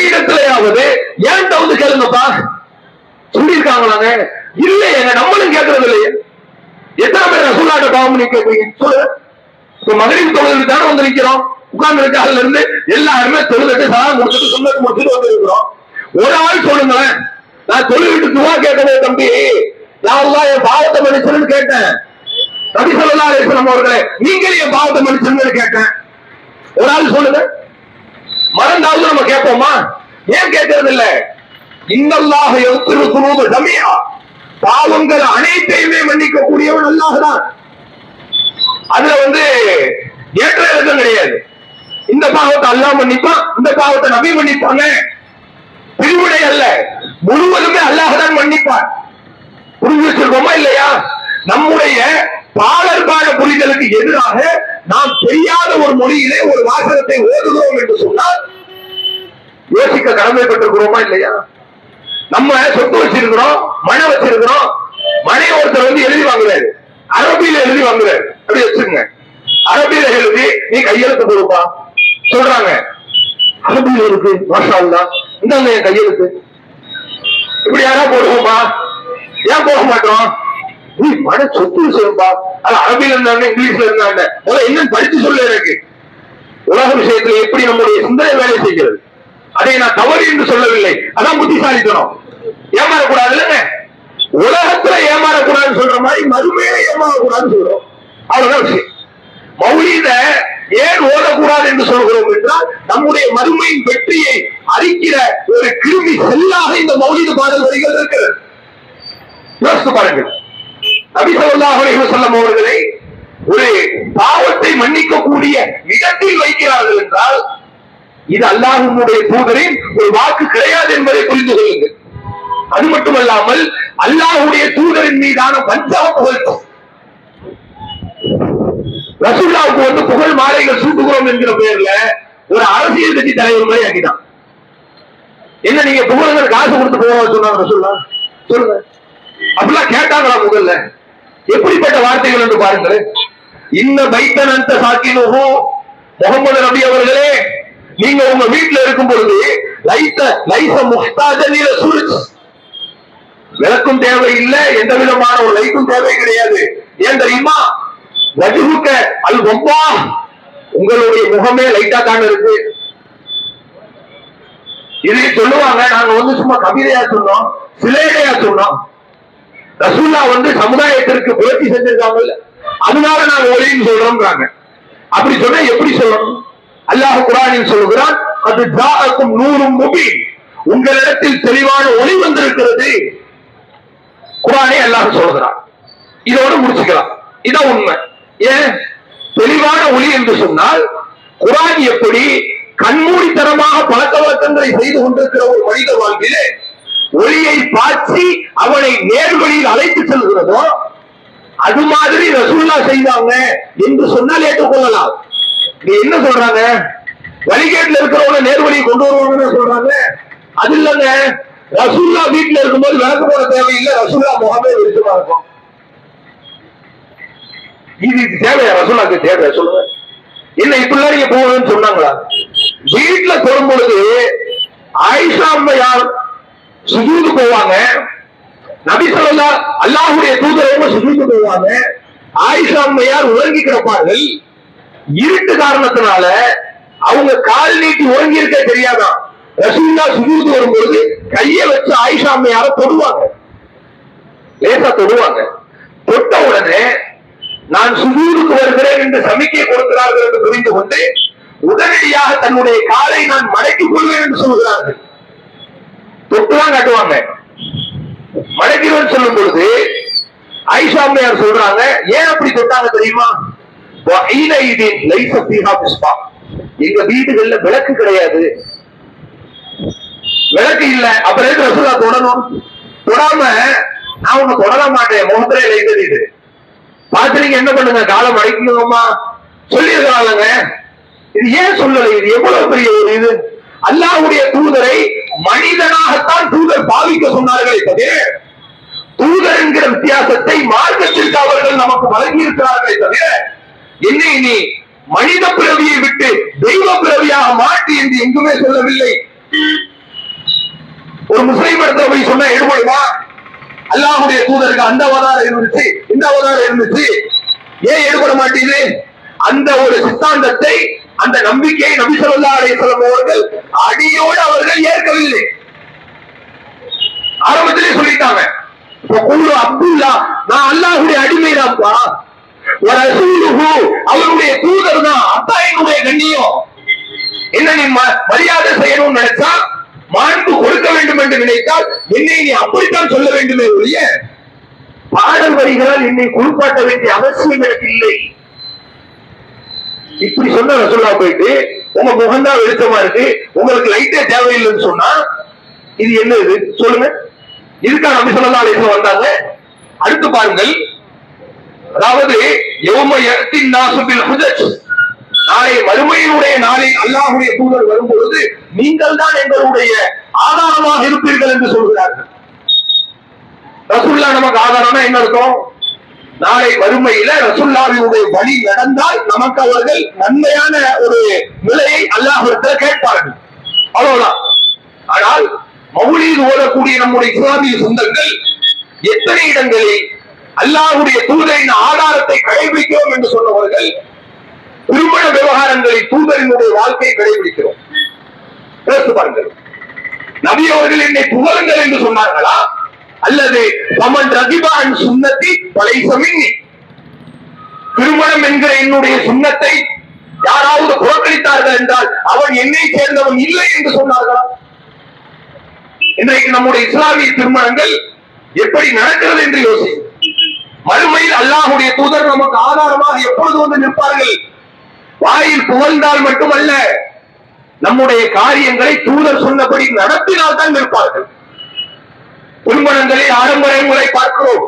இடத்திலேயாவது ஏன் வந்து கேளுங்கப்பா சொல்லியிருக்காங்களாங்க? இல்லையே, நம்மளும் கேட்கறது இல்லையே. எத்தனை பேர் ரசூலுல்லாஹ்ட்ட பாவம் நீ கேட்பீங்க சொல்லு. இப்ப மகரிப் தொழுதுக்கு தானே வந்து நிக்கிறோம், உட்கார்ந்து இருக்காதுல இருந்து எல்லாருமே தொழுதுட்டு சலாம் கொடுத்துட்டு சுன்னத் முடிச்சுட்டு வந்து இருக்கிறோம். ஒரு ஆள் சொல்லுங்களேன், நான் தொழுவிட்டு துவா கேட்கவே தம்பி, யா அல்லாஹ் என் பாவத்தை மன்னிச்சுன்னு கேட்டேன். நபி ஸல்லல்லாஹு அலைஹி வஸல்லம் அவர்களே நீங்கள் என் பாவத்தை மன்னிச்சுன்னு கேட்டேன். ஒரு ஆள் சொல்லுங்க. மறந்தாலும் நம்ம கேட்போமா? ஏன் கேட்கறது இல்ல? இன்னல்லாஹ யக்ஃபிரு ذுனூப ஜமீஆ, பாவங்கள் அனைத்தையுமே மன்னிக்க கூடியவன் அல்லாஹ் தான். அதுல ஏற்ற இறக்கம் கிடையாது. இந்த பாவத்தை அல்லாஹ் மன்னிப்பான், இந்த பாவத்தை நபி மன்னிப்பாங்க. பிரிவுடை அல்ல, முழுவதுமே அல்லாஹ் தான் மன்னிப்பான். புரிஞ்சு வச்சிருக்கோமா இல்லையா? நம்முடைய பாலர்பான புரிதலுக்கு எதிராக நாம் தெரியாத ஒரு மொழியிலே ஒரு வாசகத்தை ஓதுகிறோம் என்று சொன்னால் யோசிக்க கடமைப்பட்டிருக்கிறோமா இல்லையா? நம்ம சொத்து வச்சிருக்கிறோம், மனை வச்சிருக்கிறோம். மனை ஒருத்தர் எழுதி வாங்குறாரு, அரபியில எழுதி வாங்குறாரு. அப்படி வச்சுங்க, அரபியில எழுதி நீ கையெழுத்து கொடுப்பா சொல்றாங்க. அரபியில இருக்கு, மாஷா அல்லாஹ், இந்தாங்க என் கையெழுத்து. இப்படி யாரா போடுவோமா? ஏன் போக மாட்டோம்? நீ மன சொத்து விஷயம்பா, அது அரபியில இருந்தாங்க, இங்கிலீஷ்ல இருந்தாங்க, முதல்ல என்னன்னு படிச்சு சொல்ல. எனக்கு உலக விஷயத்துல எப்படி நம்முடைய சிந்தனை வேலை செய்கிறது, அதை நான் தவறு என்று சொல்லவில்லை. அதான் புத்திசாலித்தனம். ஏமாறக்கூடாது இல்லைங்க, உலகத்துல ஏமாறக்கூடாதுன்னு சொல்ற மாதிரி மறுமையில ஏமாறக்கூடாதுன்னு சொல்றோம். அவ்வளவுதான் விஷயம். மௌலீத ஏன் ஓதக்கூடாது என்று சொல்கிறோம் என்றால் நம்முடைய மறுமையின் வெற்றியை அறிக்கிற ஒரு கிருமி செல்லாக இந்த மௌலீத பாடல் வரிகள் இருக்கிறது. யோசித்து பாருங்கள். நபி ஸல்லல்லாஹு அலைஹி வஸல்லம் அவர்களை ஒரு பாவத்தை மன்னிக்கக்கூடிய இடத்தில் வைக்கிறார்கள் என்றால் இது அல்லாஹ்வுடைய தூதரின் ஒரு வாக்கு கிடையாது என்பதை புரிந்து கொள்ளுங்கள். அது மட்டுமல்லாமல் அல்லாஹ்வுடைய தூதரின் மீதான வஞ்சக புகழ்ச்சி. ரசூலுல்லாஹ்வுக்கு புகழ் மாலைகள் சூட்டுகிறோம் என்கிற பெயர்ல ஒரு அரசியல் கட்சி தலைவர் மாதிரி ஆக்கிட்டான். என்ன நீங்க புகழ்கள் காசு கொடுத்து போக சொன்னாங்க ரசூலுல்லாஹ்? சொல்லுங்க, அப்படிலாம் கேட்டாங்களா? முதல்ல எப்படிப்பட்ட வார்த்தைகள் என்று பாருங்கள். இன்ன பைத்தன் அந்த சாக்கினுஹு, முகமது நபி அவர்களே, நீங்க உங்க வீட்டுல இருக்கும் பொழுது லைஸ முஹ்தாஜன் இல சுருஜ், விளக்கும் தேவை இல்லை, எந்த விதமான ஒரு லைட்டும் தேவை கிடையாது. ஏன் தெரியுமா? வஜ்ஹுக அல் வப்பா, உங்களுடைய முகமே லைட்டா தான் இருக்கு. இதை சொல்லுவாங்க. நாங்க சும்மா கவிதையா சொன்னோம், சிலையா சொன்னோம். ரசூல்லா சமுதாயத்திற்கு புரட்சி செஞ்சிருக்காங்கல்ல, அதனால நாங்க ஒளின்னு சொல்றோம்ன்றாங்க. அப்படி சொன்னா எப்படி சொல்லணும்? அல்லாஹ் குர்ஆனில் சொல்லுகிறான், அது ஜாஅக்கும் நூரும் முபீன், உங்களிடத்தில் தெளிவான ஒளி வந்திருக்கிறது. குர்ஆனை அல்லாஹ் சொல்கிறான். இதோட முடிச்சுக்கலாம். இதான் உண்மை. ஏன் தெளிவான ஒளி என்று சொன்னால், குர்ஆன் எப்படி கண்மூடித்தனமாக பழக்க வழக்கங்களை செய்து கொண்டிருக்கிற ஒரு மனித வாழ்விலே ஒளியை பாய்ச்சி அவனை நேர்வழியில் அழைத்து செல்கிறதோ, அது மாதிரி ரசூலுல்லாஹ் செய்வாங்க என்று சொன்னால் ஏற்றுக்கொள்ளலாம். என்ன சொல்றாங்க? வழிகேட்டில் இருக்கிறவங்க நேர்வழியை கொண்டு வருவாங்கன்னு சொல்றாங்க. அது இல்லங்க, ரசூலுல்லாஹ் வீட்டுல இருக்கும்போது விளக்கு போட தேவையில்லை, ரசூலுல்லாஹ் முகமே வெளிச்சமா இருக்கும். இது தேவையா? ரசூலுல்லாஹ்க்கு தேவையா? சொல்லுங்க. என்ன இப்படிலாம் நீங்க போகணும்னு சொன்னாங்களா? வீட்டுல தொடும் பொழுது ஆயிஷா அம்மையார் சுஜூது போவாங்க, நபி ஸல்லல்லாஹு அல்லாஹ்வுடைய தூதரவங்க சுஜூது போவாங்க. ஆயிஷா அம்மையார் உறங்கி கிடப்பார்கள். இருட்டு காரணத்தினால அவங்க கால் நீட்டி உறங்கி இருக்க தெரியாதான். ரசூலுல்லாஹ் சுஜூது வரும்போது கையை வச்சு ஆயிஷா அம்மையார தொடுவாங்க, லேசா தொடுவாங்க. தொட்ட உடனே நான் சுஜூதுக்கு வருகிறேன் என்று சமிக்கை கொடுக்கிறார்கள் என்று புரிந்து கொண்டு உடனடியாக தன்னுடைய காலை நான் மடக்கிக் கொள்வேன் என்று சொல்கிறார்கள். தொட்டுதான் காட்டுவாங்க. மடக்கிறோம் சொல்லும் பொழுது ஆயிஷா அம்மையார் சொல்றாங்க, ஏன் அப்படி தொட்டாங்க தெரியுமா? எங்க வீடுகள்ல விளக்கு கிடையாது, விளக்கு இல்ல, அப்புறம் எதுக்கு ரசூலுல்லாஹ் தொடணும்? தொடாம நான் உன்னை தொடர மாட்டேன், முகத்திலே லைட் பாத்துறீங்க, என்ன பண்ணுங்க, காலம் அடைக்கணுமா சொல்லியிருக்கிறாங்க. இது ஏன் சொல்லலை? இது எவ்வளவு பெரிய ஒரு இது. அல்லாஹ்வுடைய தூதரை மனிதனாகத்தான் தூதர் பாவிக்க சொன்னார்களே தவிர, தூதர் என்கிற வித்தியாசத்தை மார்க்கத்திற்கு அவர்கள் நமக்கு வழங்கி இருக்கிறார்களே தவிர, என்னை நீ மனித பிறவியை விட்டு தெய்வ பிறவியாக மாற்றி என்று எங்குமே சொல்லவில்லை. ஒரு முஸ்லிம் இடத்துல போய் சொன்னா எடுபடுமா? அல்லாஹ்வுடைய தூதருக்கு அந்த அவதாரம் இருந்துச்சு, இந்த அவதாரம் இருந்துச்சு, ஏன் எடுபட மாட்டேங்குது? அந்த ஒரு சித்தாந்தத்தை, அந்த நம்பிக்கையை நபி ஸல்லல்லாஹு அலைஹி வஸல்லம் அவர்கள் அடியோடு அவர்கள் ஏற்கவில்லை. ஆரம்பத்திலே சொல்லிட்டாங்க, அப்துல்லா, நான் அல்லாஹ்வுடைய அடிமைதான்ப்பா, அவருடைய தூதர் தான், அதான் என்னுடைய கண்ணியம். என்ன நீ மரியாதை செய்யணும்னு நினைச்சா, மாண்பு கொடுக்க வேண்டும் என்று நினைத்தால் என்னை நீ அப்படித்தான் சொல்ல வேண்டுமே ஒழிய பாடல் வரிகளால் என்னை குளிப்பாட்ட வேண்டிய அவசியம் எனக்கு இல்லை. இப்படி சொன்ன ரசூலுல்லாஹ் போயிட்டு உங்க முகம்தான் வெளிச்சமா இருக்கு, உங்களுக்கு லைட்டே தேவையில்லைன்னு சொன்னா இது என்ன? இது சொல்லுங்க. இதுக்காக நபி ஸல்லல்லாஹு அலைஹி வஸல்லம் வந்தாங்க. அடுத்து பாருங்கள், அதாவது யௌம யஅத்தின் நாஸு பில் ஹுஜஜ், நாளை மறுமையினுடைய நாளில் அல்லாஹ்வுடைய தூதர் வரும்பொழுது நீங்கள் தான் எங்களுடைய ஆதாரமாக இருப்பீர்கள் என்று சொல்கிறார்கள். ரசூலுல்லாஹ் நமக்கு ஆதாரம்னா என்ன அர்த்தம்? நாளை மறுமையில ரசூலுல்லாஹ்வுடைய வழி நடந்தால் நமக்கு அவர்கள் நன்மையான ஒரு நிலையை அல்லாஹ்விடத்தில் கேட்பார்கள், அவ்வளவுதான். ஆனால் மௌலீத் ஓதக்கூடிய நம்முடைய இஸ்லாமிய சொந்தங்கள் எத்தனை இடங்களில் அல்லாஹ்வுடைய தூதரின் ஆதாரத்தை கடைபிடிக்கிறோம் என்று சொன்னவர்கள் திருமண விவகாரங்களில் தூதரினுடைய வாழ்க்கையை கடைபிடிக்கிறோம். பாருங்கள், நபி அவர்கள் என்னை புகழுங்கள் என்று சொன்னார்களா, அல்லது பமன் ரகிபான் சுன்னத்தி பலைஸ மின்னி, திருமணம் என்கிற என்னுடைய சுன்னத்தை யாராவது புறக்கணித்தார்கள் என்றால் அவன் என்னை சேர்ந்தவன் இல்லை என்று சொன்னார்களா? இன்றைக்கு நம்முடைய இஸ்லாமிய திருமணங்கள் எப்படி நடக்கிறது என்று யோசி. மறுமையில் அல்லாஹ்வுடைய தூதர் நமக்கு ஆதாரமாக எப்பொழுது வந்து நிற்பார்கள்? வாயில் புகழ்ந்தால் மட்டுமல்ல, நம்முடைய காரியங்களை தூதர் சொன்னபடி நடத்தினால் தான் நிற்பார்கள். திருமணங்களில் ஆடம்பரங்களை பார்க்கிறோம்,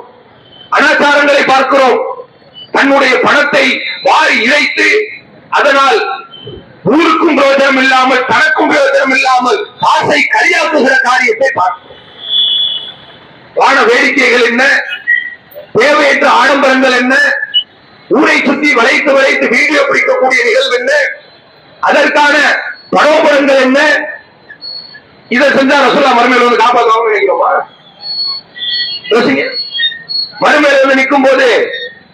அனாச்சாரங்களை பார்க்கிறோம். தன்னுடைய பணத்தை வாரி இறைத்து அதனால் ஊருக்கும் பிரயோஜனம் இல்லாமல் தனக்கும் பிரயோஜனம் இல்லாமல் காசை கரியாக்குகிற காரியத்தை பார்க்கிறோம். வான வேடிக்கைகள் என்ன, தேவையற்ற ஆடம்பரங்கள் என்ன, ஊரை சுற்றி வளைத்து வளைத்து வீடியோ பிடிக்கக்கூடிய நிகழ்வு என்ன, அதற்கான படோபடங்கள் என்ன? இதை செஞ்சா ரசூலுல்லாஹ் மறுமையில வந்து காப்பாற்றுவாங்க நினைக்கிறோமா? மறுமையில வந்து நிற்கும் போது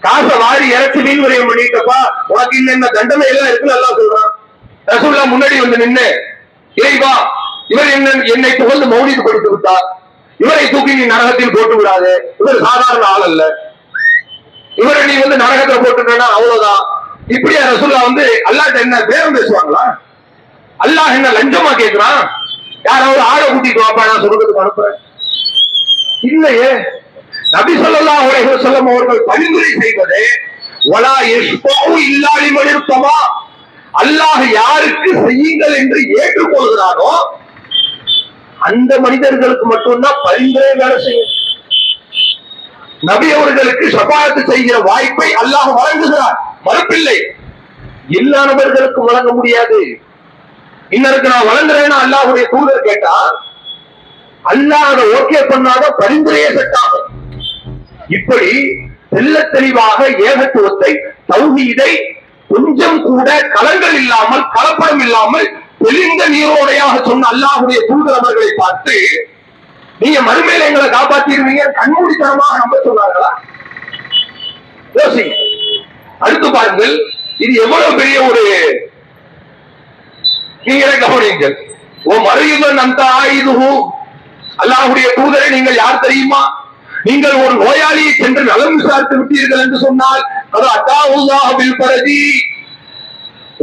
காசை வாரி இறைச்சி மீன் விரயம் பண்ணிட்டப்பா, உனக்கு இன்ன தண்டனை எல்லாம் இருக்குன்னு எல்லாம் சொல்றான். ரசூலுல்லாஹ் முன்னாடி வந்து நின்று, இறைவா, இவர் என்னை புகழ்ந்து மௌலிது கொடுத்து விட்டார், இவரை தூக்கி நீ நரகத்தில் போட்டு விடாது, இவர் சாதாரண ஆள் அல்ல, இவரை நீ வந்து நரகத்துல போட்டுட்டா அவ்வளவுதான். இப்படியா ரசூலுல்லாஹ் வந்து அல்லாஹ்ட்ட என்ன பேரம் பேசுவாங்களா? அல்லாஹ் என்ன லஞ்சமா கேட்கிறான்? யாராவது ஆளை கூட்டிட்டு வாப்பா நான் சொர்க்கத்துக்கு அனுப்புறேன்? இல்லையே. நபி ஸல்லல்லாஹு அலைஹி வஸல்லம் அவர்கள் பரிந்துரை செய்வது வலா யஷ்ஃபஉ இல்லா லிமன் இர்தமா, அல்லாஹ் யாருக்கு செய்யுங்கள் என்று ஏற்றுக்கொள்கிறானோ அந்த மனிதர்களுக்கு மட்டும்தான் பரிந்துரை வேலை செய்யும். நபி அவர்களுக்கு ஷஃபாஅத் செய்கிற வாய்ப்பை அல்லாஹ் வழங்குகிறார், மறுப்பில்லை. எல்லா நபர்களுக்கு வழங்க முடியாது. இன்னருக்கு நான் வழங்குறேன்னா அல்லாஹ்வுடைய தூதர் கேட்டா அல்லாஹ் அதை ஓகே பண்ணாத பரிந்துரையே செட் ஆகும். இப்படி தெல்ல தெளிவாக ஏகத்துவத்தை, தௌஹீதை கொஞ்சம் கூட கலங்கள் இல்லாமல் கலப்படம் இல்லாமல் தெளிந்த நீரோடையாக சொன்ன அல்லாஹ்வுடைய தூதர் அவர்களை பார்த்து நீங்க மறுமையில எங்களை காப்பாத்திடுவீங்க கண்மூடித்தனமாக நம்ப சொன்னார்களா? யோசிங்க. அடுத்து பாருங்கள், இது எவ்வளவு பெரிய ஒரு, நீங்களே கவனிங்கள். ஓ மறையுதன் அந்த ஆயுது, அல்லாஹ்வுடைய தூதரை நீங்கள் யார் தெரியுமா? நீங்கள் ஒரு நோயாளியை சென்று நலம் விசாரித்து விட்டீர்கள் என்று சொன்னால் அது அத்தாஹுல்லாஹ் பில் பரதி,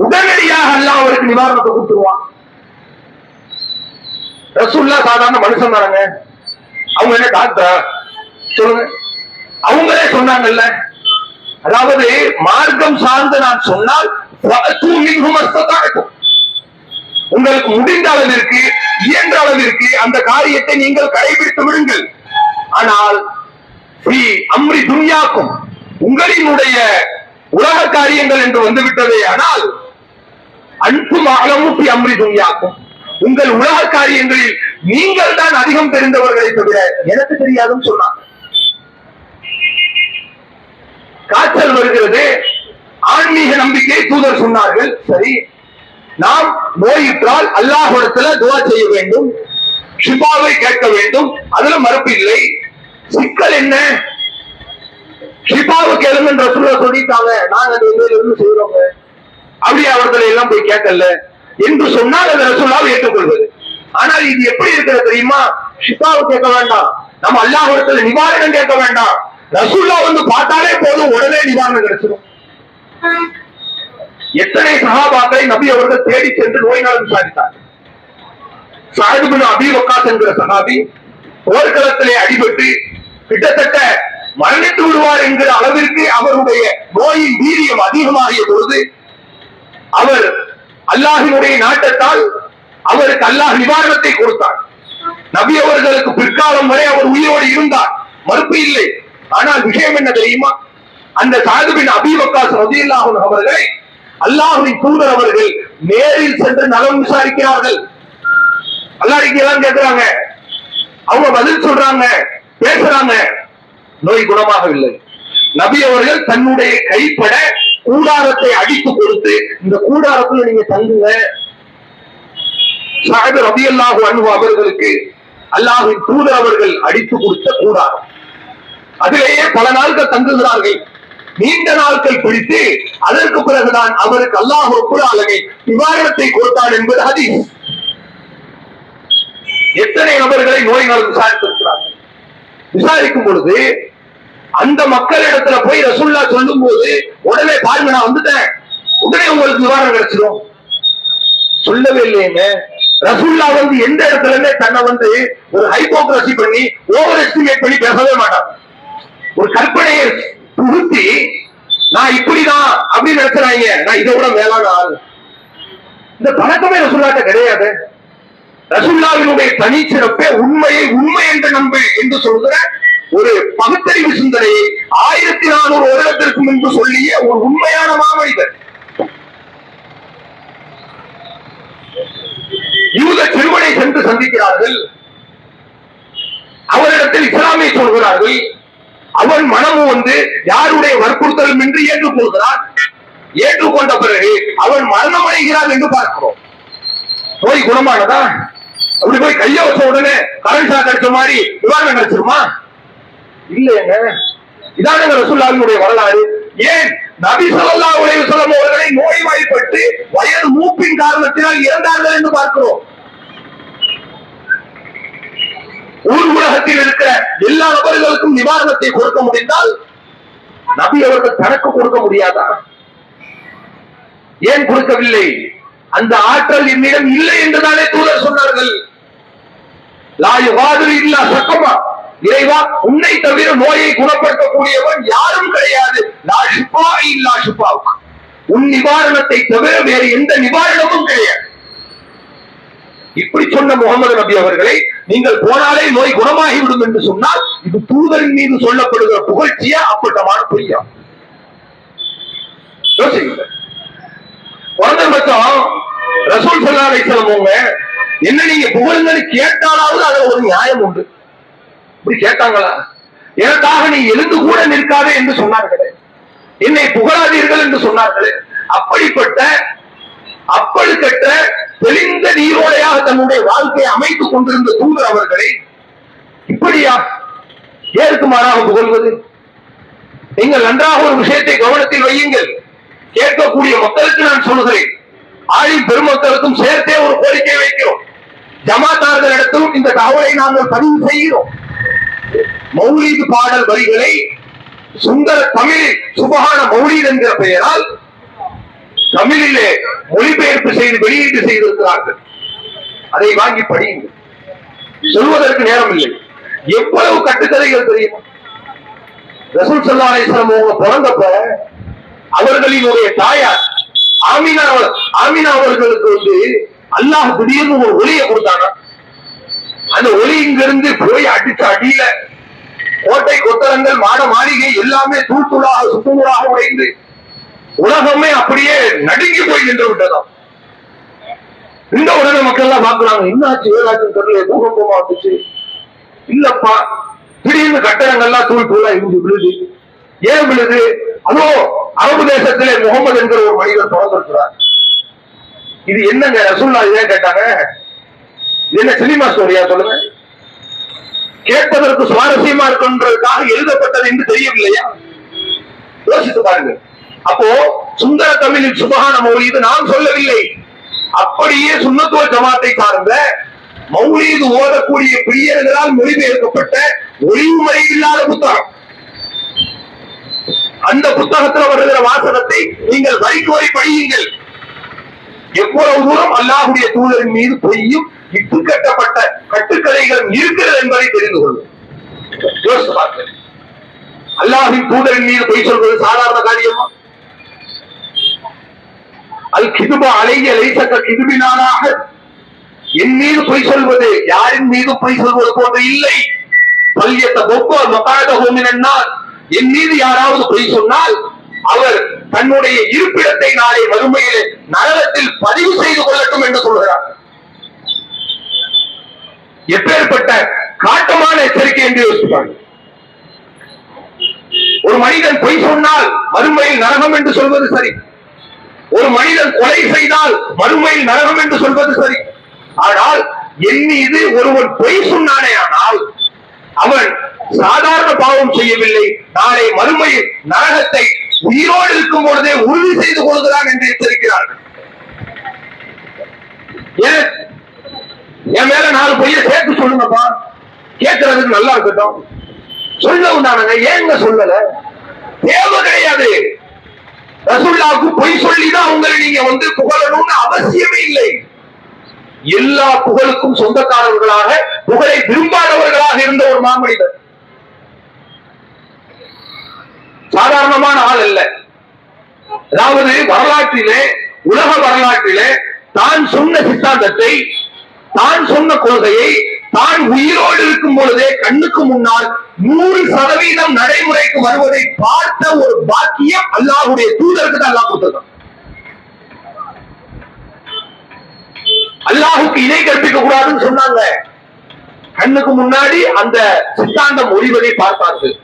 உடனடியாக அல்லாஹ் அவருக்கு நிவாரணத்தை கொடுத்துருவான். ரசூலுல்லாஹ் சாதாரண மனுஷன் தானங்க, அவங்க என்ன டாக்டரா? சொல்லுங்க. அவங்களே சொன்னாங்கல்ல, அதாவது மார்க்கம் சார்ந்து நான் சொன்னால் உங்களுக்கு முடிந்த அளவிற்கு இயன்ற அளவிற்கு அந்த காரியத்தை நீங்கள் கடைபிடித்து விடுங்கள். ஆனால் அம்ரி துன்யாக்கும், உங்களினுடைய உலக காரியங்கள் என்று வந்துவிட்டதே, ஆனால் அன்பும் அகலமும் அம்ரி துன்யாக்கும், உங்கள் உலக காரியங்களில் நீங்கள் தான் அதிகம் தெரிந்தவர்களை தவிர எனக்கு தெரியாதுன்னு சொன்னாங்க. காய்ச்சல் வருகிறது, ஆன்மீக நம்பிக்கை தூதர் சொன்னார்கள். சரி, நாம் நோயுற்றால் அல்லாஹ்விடத்துல துஆ செய்ய வேண்டும், ஷிஃபாவை கேட்க வேண்டும், அதுல மறுப்பு இல்லை. சிக்கல் என்ன? ஷிஃபாவை கேளுங்கன்னு ரசூலுல்லாஹ் சொல்லிட்டாங்க, நாங்க அந்த இருந்து செய்யறோங்க, அப்படியே அவர்களை எல்லாம் போய் கேட்கல என்று சொன்னால் அந்த ரசூலுல்லாஹ் ஏற்றுக்கொள்வது. ஆனால் இது எப்படி இருக்கிறது தெரியுமா? ஷிஃபாவை கேட்க வேண்டாம், நம்ம அல்லாஹ்விடத்துல நிவாரணம் கேட்க வேண்டாம், ரசூலுல்லாஹ் வந்து பார்த்தாலே போதும், உடனே நிவாரணம் கிடைச்சிடும். எத்தனை சஹாபாக்களை நபி அவர்கள் தேடி சென்று நோய் நலம் விசாரித்தார். சஅத் இப்னு அபீ வக்காஸ் என்கிற சஹாபி போர்க்களத்திலே அடிபட்டு கிட்டத்தட்ட மரணித்து விடுவார் என்கிற அளவிற்கு அவருடைய நோயின் வீரியம் அதிகமாகிய பொழுது அவர் அல்லாஹினுடைய நாட்டத்தால் அவருக்கு அல்லாஹ் நிவாரணத்தை கொடுத்தார். நபி அவர்களுக்கு பிற்காலம் வரை அவர் உயிரோடு இருந்தார், மறுப்பு இல்லை. ஆனால் விஷயம் என்ன தெரியுமா? அந்த சாது பின் அபீ வக்காஸ் ரலியல்லாஹு அன்ஹு அவர்களை அல்லாஹ்வின் தூதர் அவர்கள் நேரில் சென்று நலம் விசாரிக்கிறார்கள். அல்லாஹ்விடம் கேட்கிறாங்க, அவங்க பதில் சொல்றாங்க, பேசுறாங்க, நோய் குணமாகவில்லை. நபி அவர்கள் தன்னுடைய கைப்பட கூடாரத்தை அடித்து கொடுத்து, இந்த கூடாரத்தில் நீங்க தங்குங்க. ஸஅத் ரலியல்லாஹு அன்ஹு அவர்களுக்கு அல்லாஹ்வின் தூதர் அவர்கள் அடித்து கொடுத்த கூடாரம், அதிலேயே பல நாட்கள் தங்குகிறார்கள். நீண்ட நாட்கள் பிடித்து அதற்கு பிறகுதான் அவருக்கு அல்லாஹ் ரப்பல் ஆலமீன் நிவாரணத்தை கொடுத்தார் என்பது ஹதீஸ். எத்தனை நபர்களை நோய்கள் விசாரித்திருக்கிறார்கள். விசாரிக்கும் பொழுது அந்த மக்களிடத்துல போய் ரசூலுல்லாஹ் சொல்லும் போது, உடனே பாருங்க நான் வந்துட்டேன், உடனே உங்களுக்கு நிவாரணம் கிடைச்சிடும் சொல்லவே இல்லைங்க. ரசூலுல்லாஹ் எந்த இடத்துல இருந்தே தன்னை ஒரு ஹைப்போக்ரசி பண்ணி ஓவர் எஸ்டிமேட் பண்ணி பேசவே மாட்டாங்க. ஒரு கற்பனையை புகுத்தி நான் இப்படிதான் அப்படின்னு நினைச்சாங்க, நான் இதை விட மேலான ஆள். இந்த பழக்கமே ரசூலுல்லாஹ்ட்ட கிடையாது. ரசூலுல்லாஹ்வினுடைய தனிச்சிறப்பே உண்மையை உண்மை என்று நம்பு என்று சொல்கிற ஒரு பகுத்தறிவு சிந்தனையை 1400 வருடத்திற்கு முன்பு சொல்லிய ஒரு உண்மையான மாமனிதர். யூத சிறுவனை சென்று சந்திக்கிறார்கள். அவரிடத்தில் இஸ்லாமை சொல்கிறார்கள். அவன் மனமும் யாருடைய வற்புறுத்தலும் இன்றி ஏற்றுக்கொள்கிறான். ஏற்றுக்கொண்ட பிறகு அவன் மரணம் அடைகிறான் என்று பார்க்கிறோம். நோய் குணமானதா? அப்படி போய் கைய வச்ச உடனே கரண்ட் ஷாக் அடிச்ச மாதிரி நிவாரணம் கிடைச்சிருமா? இல்லைங்க. இதான ரசூலுல்லாஹ்வினுடைய வரலாறு. ஏன் நபி ஸல்லல்லாஹு அலைஹி வஸல்லம் அவர்களை நோய்வாய்ப்பட்டு வயது மூப்பின் காரணத்தினால் இறந்தார்கள் என்று பார்க்கிறோம். ஊர் உலகத்தில் இருக்கிற எல்லா நபர்களுக்கும் நிவாரணத்தை கொடுக்க முடிந்தால் நபி அவர்கள் தனக்கு கொடுக்க முடியாதா? ஏன் கொடுக்கவில்லை? அந்த ஆற்றல் என்னிடம் இல்லை என்றுதானே தூதர் சொன்னார்கள். லா யுகாதிரு இல்லா ஸகமா, இறைவா உன்னை தவிர நோயை குணப்படுத்தக்கூடியவன் யாரும் கிடையாது. லா ஷிஃபா இல்லா ஷிஃபாவுக், உன் நிவாரணத்தை தவிர வேறு எந்த நிவாரணமும் கிடையாது. இப்படி சொன்ன முகமது நபி அவர்களை நீங்கள் போனாலே நோய் குணமாகிவிடும் என்று சொன்னால் இது தூதரின் மீது சொல்லப்படுகிற புகழ்ச்சியா அப்பட்டமான பொய்யா? யோசிங்க. குறைந்தபட்சம் ரசூல் ஸல்லல்லாஹு அலைஹி வஸல்லம் என்ன நீங்க புகழுங்கன்னு கேட்டாலாவது அதுல ஒரு நியாயம் உண்டு. இப்படி கேட்டாங்களா? எனக்காக நீ எழுந்து கூட நிற்காதே என்று சொன்னார்களே, என்னை புகழாதீர்கள் என்று சொன்னார்களே. அப்படிப்பட்ட அப்பழுக்கற்ற தெளிந்த நீரோடையாக தன்னுடைய வாழ்க்கையை அமைத்துக் கொண்டிருந்த தூதர் அவர்களை இப்படியா ஏற்கு மாறாக புகழ்வது? நீங்கள் நன்றாக ஒரு விஷயத்தை கவனத்தில் வையுங்கள். கேட்கக்கூடிய மக்களுக்கு நான் சொல்கிறேன், ஆளும் பெருமக்களுக்கும் சேர்த்தே ஒரு கோரிக்கை வைக்கிறோம். ஜமாத்தார்களிடத்திலும் இந்த தகவலை நாங்கள் பதிவு செய்கிறோம். மௌலீது பாடல் வரிகளை சுந்தர தமிழில் சுபஹான மௌலீத் என்கிற பெயரால் தமிழிலே மொழிபெயர்ப்பு செய்து வெளியீட்டு செய்திருக்கிறார்கள். அதை வாங்கி படியுங்கள். சொல்வதற்கு நேரம் இல்லை. எவ்வளவு கட்டுக்கதைகள் தெரியுமா? ரசூல் ஸல்லல்லாஹு அலைஹி வஸல்லம் அவங்க பிறந்தப்ப அவர்களினுடைய தாயார் ஆமினா அவர்களுக்கு அல்லாஹ் திடீர்னு ஒரு ஒளியை கொடுத்தானா. அந்த ஒளி இங்கிருந்து போய் அடிச்ச அடியில கோட்டை கொத்தளங்கள் மாட மாளிகை எல்லாமே தூளாக சுத்தூளாக உடைந்து உலகமே அப்படியே நடுங்கி போய் நின்று விட்டதாம். இந்த உடனே மக்கள் எல்லாம் பாக்குறாங்க, என்னாச்சு ஏதாச்சும் தெரியல, பூகம்பமா வந்துச்சு. இல்லப்பா, திடீர்னு கட்டடங்கள்லாம் தூளா இருந்து விழுது. ஏன் விழுது? அதோ அரபு தேசத்திலே முகமது என்கிற ஒரு மனிதர் பிறந்திருக்கிறார். இது என்னங்க ரசூலுல்லாஹ் ஏன் கேட்டாங்க? என்ன சினிமா ஸ்டோரியா சொல்லுங்க? கேட்பதற்கு சுவாரஸ்யமா இருக்குன்றதுக்காக எழுதப்பட்டது என்று தெரியவில்லையா? யோசித்து பாருங்க. அப்போ சுந்தர தமிழில் சுபஹான மௌலீது நாம் சொல்லவில்லை. அப்படியே சுன்னத்துவ ஜமாத்தை சார்ந்த மௌலீது ஓதக்கூடிய பிரியர்களால் மொழிபெயர்க்கப்பட்ட ஒளிவுமுறை இல்லாத புத்தகம். அந்த புத்தகத்தில் வருகிற வாசகத்தை நீங்கள் வரிக்கு வரி படியுங்கள். எவ்வளவு தூரம் அல்லாஹ்வுடைய தூதரின் மீது பொய்யும் இட்டு கட்டப்பட்ட கட்டுக்கதைகளும் இருக்கிறது என்பதை தெரிந்து கொள்ளும். யோசித்து பார்க்க, அல்லாஹ்வின் தூதரின் மீது பொய் சொல்வது சாதாரண காரியமா? அல் கிதுப அலைய லைசக கிதுபினானாக, என் மீது பொய் சொல்வது யாரின் மீது பொய் சொல்வது போன்று இல்லை. பல்யத்த பொப்ப மகாதகோமினார், என் மீது யாராவது பொய் சொன்னால் அவர் தன்னுடைய இருப்பிடத்தை நாளை மறுமையில் நரகத்தில் பதிவு செய்து கொள்ளட்டும் என்று சொல்கிறார். எப்பேற்பட்ட காட்டமான எச்சரிக்கை என்று யோசிப்பாங்க. ஒரு மனிதன் பொய் சொன்னால் மறுமையில் நரகம் என்று சொல்வது சரி, ஒரு மனிதன் கொலை செய்தால் மறுமையில் நரகம் என்று சொல்வது சரி. ஆனால் என் மீது ஒருவன் பொய் சொன்னானே ஆனால் அவன் சாதாரண பாவம் செய்யவில்லை, நாளை மறுமையில் நரகத்தை உயிரோடு இருக்கும் பொழுதே உறுதி செய்து கொள்கிறான் என்று எச்சரிக்கிறார்கள். என் மேல 4 பொய்யை சேர்த்து சொல்லுங்கப்பா, கேட்கறதுக்கு நல்லா இருக்கட்டும், சொல்ல உண்டானுங்க, ஏங்க சொல்லல? தேவை கிடையாது. ரசூலுல்லாஹ்வுக்கு பொய் சொல்லிதான் உங்களை நீங்க புகழணும்னு அவசியமே இல்லை. எல்லா புகழுக்கும் சொந்தக்காரர்களாக, புகழை விரும்பாதவர்களாக இருந்த ஒரு மாமனிதர், சாதாரணமான ஆள் அல்ல. அதாவது வரலாற்றிலே, உலக வரலாற்றிலே தான் சொன்ன சித்தாந்தத்தை, தான் சொன்ன கொள்கையை தான் உயிரோடு இருக்கும் பொழுதே கண்ணுக்கு முன்னால் 100% நடைமுறைக்கு வருவதை பார்த்த ஒரு பாக்கியம் அல்லாஹ்வுடைய தூதருக்கு தான் அல்லாஹ் கொடுத்தது. அல்லாஹ்வுக்கு இணை கற்பிக்க கூடாதுன்னு சொன்னாங்க. கண்ணுக்கு முன்னாடி அந்த சித்தாந்தம் ஒளிவதை பார்த்தார்கள்.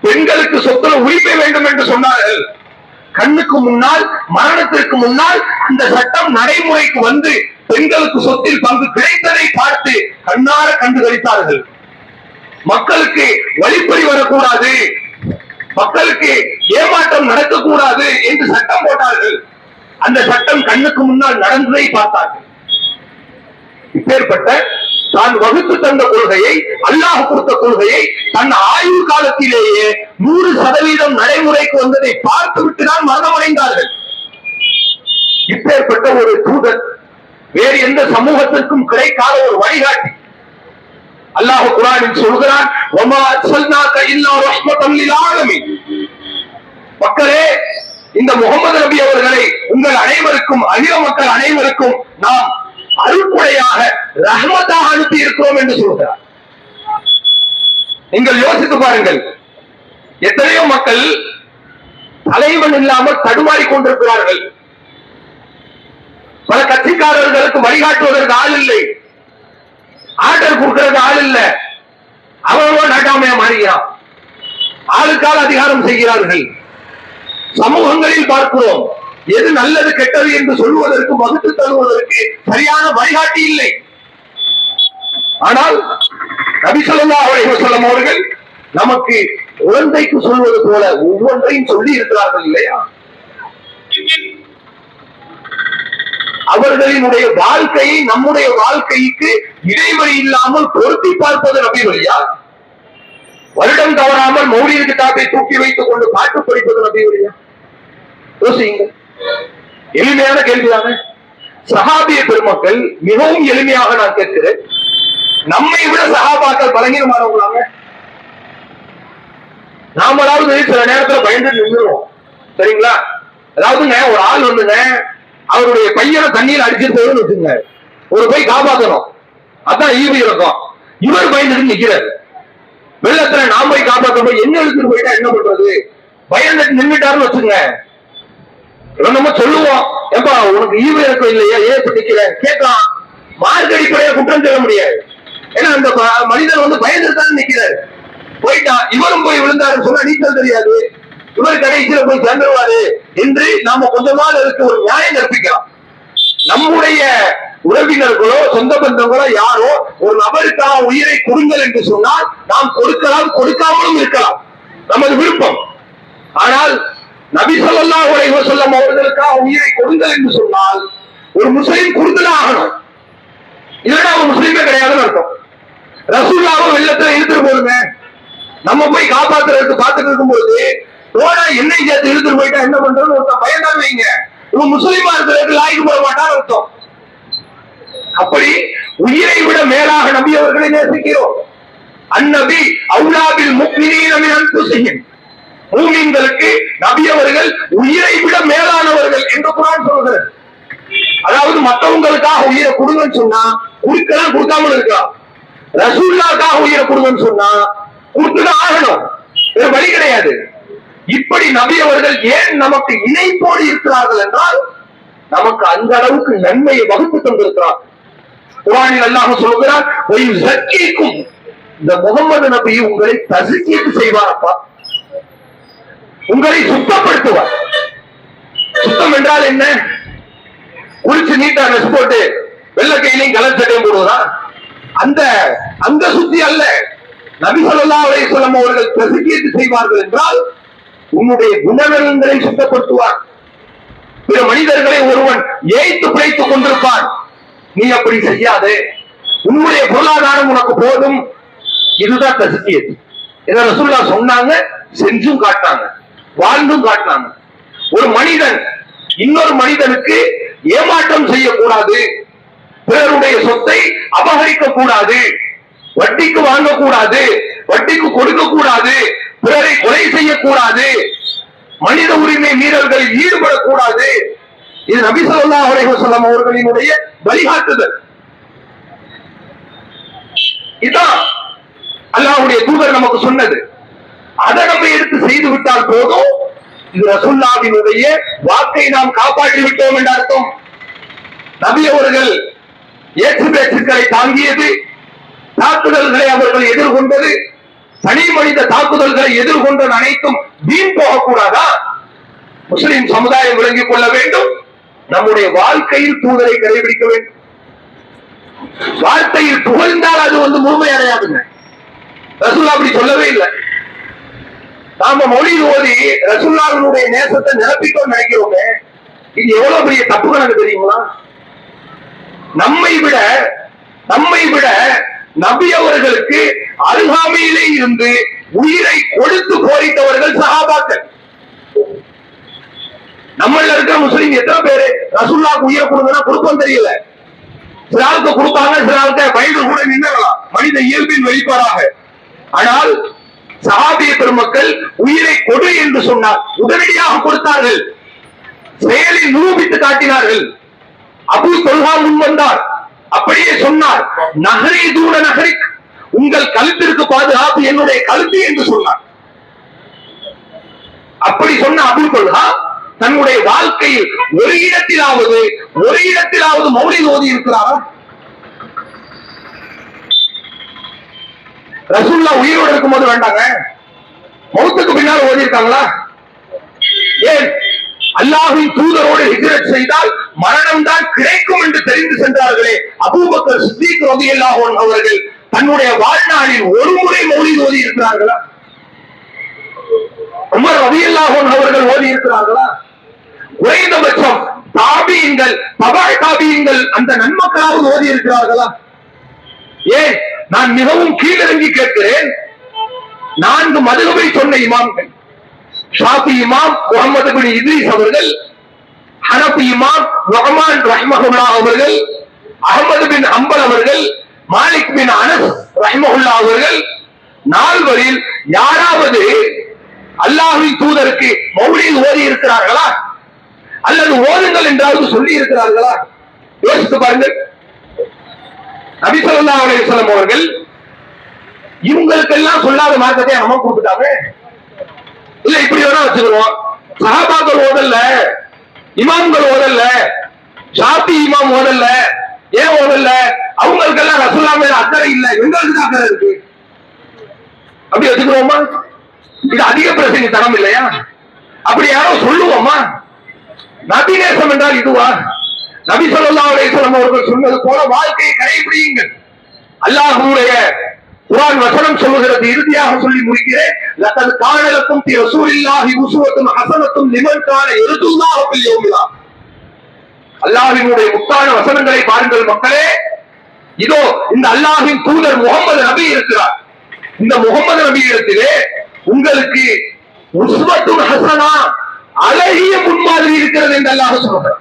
பெண்களுக்கு சொத்துல உரிமை வேண்டும் என்று சொன்னார்கள். கண்ணுக்கு முன்னால், மரணத்திற்கு முன்னால் அந்த சட்டம் நடைமுறைக்கு வந்து பெண்களுக்கு சொத்தில் பங்கு கிடைத்ததை பார்த்து கண்ணார கண்டுகளித்தார்கள். மக்களுக்கு வழிப்பறி வரக்கூடாது, மக்களுக்கு ஏமாற்றம் நடக்கக்கூடாது என்று சட்டம் போட்டார்கள். அந்த சட்டம் கண்ணுக்கு முன்னால் நடந்ததை பார்த்தார்கள். இப்பேற்பட்ட தான் வகுத்து தந்த கொள்கையை, அல்லாஹ் கொடுத்த கொள்கையை தன் ஆயுள் காலத்திலேயே 100% நடைமுறைக்கு வந்ததை பார்த்து விட்டுதான் மரணமடைந்தார்கள். இப்பேற்பட்ட ஒரு தூதர் வேறு எந்த சமூகத்திற்கும் கிடைக்காத ஒரு வழிகாட்டி. அல்லாஹ் குர்ஆனில் சொல்கிறான், வமா அர்சல்னாக இல்லா ரஹ்மத்தல் லில் ஆலமீன். மக்களே, இந்த முகமது நபி அவர்களை உங்கள் அனைவருக்கும், அகில மக்கள் அனைவருக்கும் நாம் அருள்குடையாக ரஹ்மத்தாக அனுப்பி இருக்கிறோம் என்று சொல்கிறார். நீங்கள் யோசித்து பாருங்கள், எத்தனையோ மக்கள் தலைவன் இல்லாமல் தடுமாறிக் கொண்டிருக்கிறார்கள். பல கட்சிக்காரர்களுக்கு வழிகாட்டுவதற்கு ஆள் இல்லை, ஆர்டர் கொடுக்கிறது ஆள் இல்ல, அவர்களும் நாட்டாமையா மாறுகிறான், ஆளுக்கால் அதிகாரம் செய்கிறார்கள். சமூகங்களில் பார்க்கிறோம், எது நல்லது கெட்டது என்று சொல்வதற்கு, வகுத்து தருவதற்கு சரியான வழிகாட்டி இல்லை. ஆனால் நபி ஸல்லல்லாஹு அலைஹி வஸல்லம் அவர்கள் நமக்கு குழந்தைக்கு சொல்வது போல ஒவ்வொன்றையும் சொல்லி இருக்கிறார்கள் இல்லையா? அவர்களினுடைய வாழ்க்கையை நம்முடைய வாழ்க்கைக்கு இடைவெளி இல்லாமல் பொருத்தி பார்ப்பது நபி வழியா? வருடம் தவறாமல் மௌலிது கிதாபை தூக்கி வைத்துக் கொண்டு பாட்டு படிப்பது நபி வழியா? யோசியுங்கள். எளிமையான கேள்விதானே. சஹாபிய பெருமக்கள் மிகவும் எளிமையாக நான் கேட்கிறேன், நம்மை விட சஹாபாக்கள் பலகீனமானவங்களாங்க. நாமளாவது சில நேரத்துல பயந்து நின்றுவோம், சரிங்களா? அதாவதுங்க, ஒரு ஆள் வந்துங்க அவருடைய பையனை தண்ணியில் அடிச்சுட்டு போயின்னு வச்சுங்க, ஒரு போய் காப்பாற்றணும், அதான் ஈவு இருக்கும். இவர் பயந்துட்டு நிக்கிறாரு. வெள்ளத்துல நாம் போய் காப்பாற்ற போய் என்ன எடுத்துட்டு போயிட்டா என்ன பண்றது? பயந்துட்டு நின்றுட்டாருன்னு வச்சுங்க, நம்ம சொல்லுவோம், ஏப்பா உனக்கு ஈவு இறக்கம் இல்லையா, ஏன் இப்ப நிக்கிற கேட்கலாம். மார்க் அடிப்படையா குற்றம் சொல்ல முடியாது. ஏன்னா அந்த மனிதன் பயந்துட்டு நிக்கிறாரு. போயிட்டான், இவரும் போய் விழுந்தாருன்னு சொன்னா நீச்சல் தெரியாது, இவர் கடைசியில போய் சேர்ந்துருவாரு என்று நாம கொஞ்சமாவது அதுக்கு ஒரு நியாயம் கற்பிக்கலாம். நம்முடைய உறவினர்களோ சொந்த பந்தங்களோ யாரோ ஒரு நபருக்காக உயிரை கொடுங்கள் என்று சொன்னால் நாம் கொடுக்கலாம், கொடுக்காமலும் இருக்கலாம், நமது விருப்பம். ஆனால் நபி ஸல்லல்லாஹு அலைஹி வஸல்லம் அவர்களுக்காக உயிரை கொடுங்கள் என்று சொன்னால் ஒரு முஸ்லிம் கொடுத்துதான் ஆகணும், இல்லைன்னா அவன் முஸ்லிமே கிடையாதுன்னு அர்த்தம். ரசூலுல்லாஹ் வெள்ளத்துல இழுத்துட்டு போடுங்க, நம்ம போய் காப்பாத்துறதுக்கு பார்த்துட்டு இருக்கும்போது போனா எண்ணெய் சேர்த்து இழுத்துட்டு போயிட்டா என்ன பண்றது ஒருத்தன் பயந்தான் வைங்க, இவன் முஸ்லிமா இருக்கிறதுக்கு லாய்க்கு போட மாட்டான்னு அர்த்தம். அப்படி உயிரை விட மேலாக நபி அவர்களை நேசிக்கிறோம். அந்நபி அவுலாபில் முஃமினீன மின் அன்ஃபுஸிஹிம், மூமின்களுக்கு நபி அவர்கள் உயிரை விட மேலானவர்கள் என்று குர்ஆன் சொல்கிறது. மத்தவங்களுக்காக உயிரை கொடுங்கன்னு சொன்னா குடுக்கலாம், கொடுக்காம இருக்கலாம். ரசூலுல்லாஹ்வுக்காக உயிரை கொடுங்கன்னு சொன்னா கொடுத்துதான் ஆகணும், வேற வழி கிடையாது. இப்படி நபி அவர்கள் ஏன் நமக்கு இணைப்போடு இருக்கிறார்கள் என்றால் நமக்கு அந்த அளவுக்கு நன்மையை வகுத்து தந்திருக்கிறார். குர்ஆனில் அல்லாஹ் சொல்கிறார், "வயுஸக்கீக்கும்", இந்த முகமது நபி உங்களை தஸ்கீத் செய்வாரப்பா, உங்களை சுத்தப்படுத்துவார். சுத்தம் என்றால் என்ன? குளிச்சு நீட்டா ட்ரெஸ் போட்டு வெள்ளை கையிலையும் கலர் சட்டையும் போடுவதா? அந்த சுத்தி அல்ல. நபி ஸல்லல்லாஹு அலைஹி வஸல்லம் அவர்கள் தஸ்கீத் செய்வார்கள் என்றால் உன்னுடைய குணநலன்களை சுத்தப்படுத்துவார். பிற மனிதர்களை ஒருவன் ஏய்த்து பிழைத்துக் கொண்டிருப்பான், நீ அப்படி செய்யாதே, உன்னுடைய பொருளாதாரம் உனக்கு போதும். இதுதான் தஸ்கீத். இதை ரசூலுல்லாஹ் சொன்னாங்க, செஞ்சும் காட்டினாங்க, வாழ்ந்தும் காட்டினாங்க. ஒரு மனிதன் இன்னொரு மனிதனுக்கு ஏமாற்றம் செய்யக்கூடாது, பிறருடைய சொத்தை அபகரிக்க கூடாது, வட்டிக்கு வாங்கக்கூடாது, வட்டிக்கு கொடுக்க கூடாது, பிறரை கொலை செய்யக்கூடாது, மனித உரிமை மீறல்களில் ஈடுபடக்கூடாது. இது நபி ஸல்லல்லாஹு அலைஹி வஸல்லம் அவர்களினுடைய வழிகாட்டுதல். இதான் அல்லாஹ்வுடைய தூதர் நமக்கு சொன்னது. அதை நம்ம எடுத்து செய்து விட்டால் போதும், இது ரசூலுல்லாஹ்வினுடைய வாக்கை நாம் காப்பாற்றி விட்டோம் என்ற அர்த்தம். நபி அவர்கள் ஏற்று பேச்சுக்களை தாங்கியது, தாக்குதல்களை அவர்கள் எதிர்கொண்டது, தனி மனித தாக்குதல்களை எதிர்கொண்டது அனைத்தும் வீண் போகக்கூடாதா? முஸ்லிம் சமுதாயம் விளங்கிக் கொள்ள வேண்டும். நம்முடைய வாழ்க்கையில் தூதரை கடைபிடிக்க வேண்டும். வார்த்தையில் புகழ்ந்தால் அது முழுமை அடையாதுங்க. ரசூலுல்லாஹ் அப்படி சொல்லவே இல்லை. நாம மொழி ஓதி ரசூலுல்லாஹ்வுடைய நேசத்தை நிரப்பிட்டோம் நினைக்கிறோங்க. இது எவ்வளவு பெரிய தப்பு கணக்கு தெரியுங்களா? நம்மை விட நபி அவர்களுக்கு அருகாமையிலே இருந்து உயிரை கொடுத்து போரிட்டவர்கள் சஹாபாக்கள். நம்மள இருக்கிற முஸ்லிம் எத்தனை பேரு ரசூலுல்லாஹ்வுக்கு உயிரை கொடுங்கன்னா கொடுப்போம் தெரியல. சில ஆளுக்கு கொடுப்பாங்க, சில ஆளுக்கு பைபிள் கூட நின்றலாம், மனித இயல்பின் வெளிப்பாடாக. ஆனால் சஹாபிய பெருமக்கள் உயிரை கொடு என்று சொன்னார், உடனடியாக கொடுத்தார்கள், செயலில் நிரூபித்து காட்டினார்கள். அபூ தொல்ஹா முன் வந்தார், அப்படியே சொன்னார், நகரி தூர நகரி, உங்கள் கழுத்திற்கு பாதுகாப்பு என்னுடைய கழுத்து என்று சொன்னார். அப்படி சொன்ன அபூ தொல்ஹா தன்னுடைய வாழ்க்கையில் ஒரு இடத்திலாவது மௌலித் ஓதி இருக்கிறாரா? ரசூலுல்லாஹ் உயிரோடு இருக்கும் போது வேண்டாங்க, மௌத்துக்கு பின்னால் ஓதி இருக்காங்களா? ஏன்? அல்லாஹ்வின் தூதரோடு ஹிஜ்ரத் செய்தால் மரணம் தான் கிடைக்கும் என்று தெரிந்து சென்றார்களே அபூபக்கர் சித்திக் ரலியல்லாஹு அன்ஹு அவர்கள் தன்னுடைய வாழ்நாளில் ஒரு முறை மௌலித் ஓதி இருக்கிறார்களா? உமர் ரலியல்லாஹு அன்ஹு அவர்கள் ஓதி இருக்கிறார்களா? குறைந்தபட்சம் தாபியீன்கள், தபாய் தாபியீன்கள் அந்த நன்மக்களாவது ஓதி இருக்கிறார்களா? ஏன்? நான் மிகவும் கீழிறங்கி கேட்கிறேன். 4 மதுஹபை சொன்ன இமாம்கள், ஷாஃபி இமாம் முஹம்மது பின் இத்ரீஸ் அவர்கள், ஹனஃபி இமாம் நுஅமான் ரஹ்மஹுல்லாஹ் அவர்கள், அஹ்மது பின் ஹம்பல் அவர்கள், மாலிக் பின் அனஸ் ரஹ்மஹுல்லாஹ் அவர்கள், 4வரில் யாராவது அல்லாஹ்வின் தூதருக்கு மௌலித் ஓதி இருக்கிறார்களா? அல்லது ஓதுங்கள் என்றாவது சொல்லி இருக்கிறார்களா? யோசித்து பாருங்கள். நபி ஸல்லல்லாஹு அலைஹி வஸல்லம் அவர்கள் இவங்களுக்கெல்லாம் சொல்லாத மார்க்கத்தை நம்ம கொடுத்துட்டாங்க. இல்ல இப்படி வேணா வச்சுக்கிறோம், சஹாபாக்கள் ஓதல்ல, இமாம்கள் ஓதல்ல, ஷாஃபி இமாம் ஓதல்ல, ஏன் ஓதல்ல? அவங்களுக்கெல்லாம் ரசூலுல்லாஹ் மேல அக்கறை இல்லை, எங்களுக்கு தான் அக்கறை இருக்கு. அப்படி வச்சுக்கிறோமா? இது அதிக பிரசங்க தரம் இல்லையா? அப்படி யாரோ சொல்லுவோமா? நபிநேசம் என்றால் இதுவா? நபி ஸல்லல்லாஹு அலைஹி வஸல்லம் அவர்கள் சொன்னது போல வாழ்க்கையை கடைபிடியுங்கள். அல்லாஹ்வுடைய குர்ஆன் வசனம் சொல்லுகிறது, இறுதியாக சொல்லி முடிக்கிறேன், லகத் கான லக்கும் ஃபீ ரசூலில்லாஹி உஸ்வத்துன் ஹஸனத்துன் லிமன் கான யர்ஜுல்லாஹ ஃபில் யௌமில் ஆகிர். அல்லாஹ்வினுடைய முத்தான வசனங்களை பாருங்கள் மக்களே. இதோ இந்த அல்லாஹ்வின் தூதர் முஹம்மது நபி இருக்கிறார். இந்த முஹம்மது நபி இடத்திலே உங்களுக்கு உஸ்வத்துன் ஹஸனா, அழகிய முன்மாதிரி இருக்கிறது என்று அல்லாஹ் சொல்கிறார்.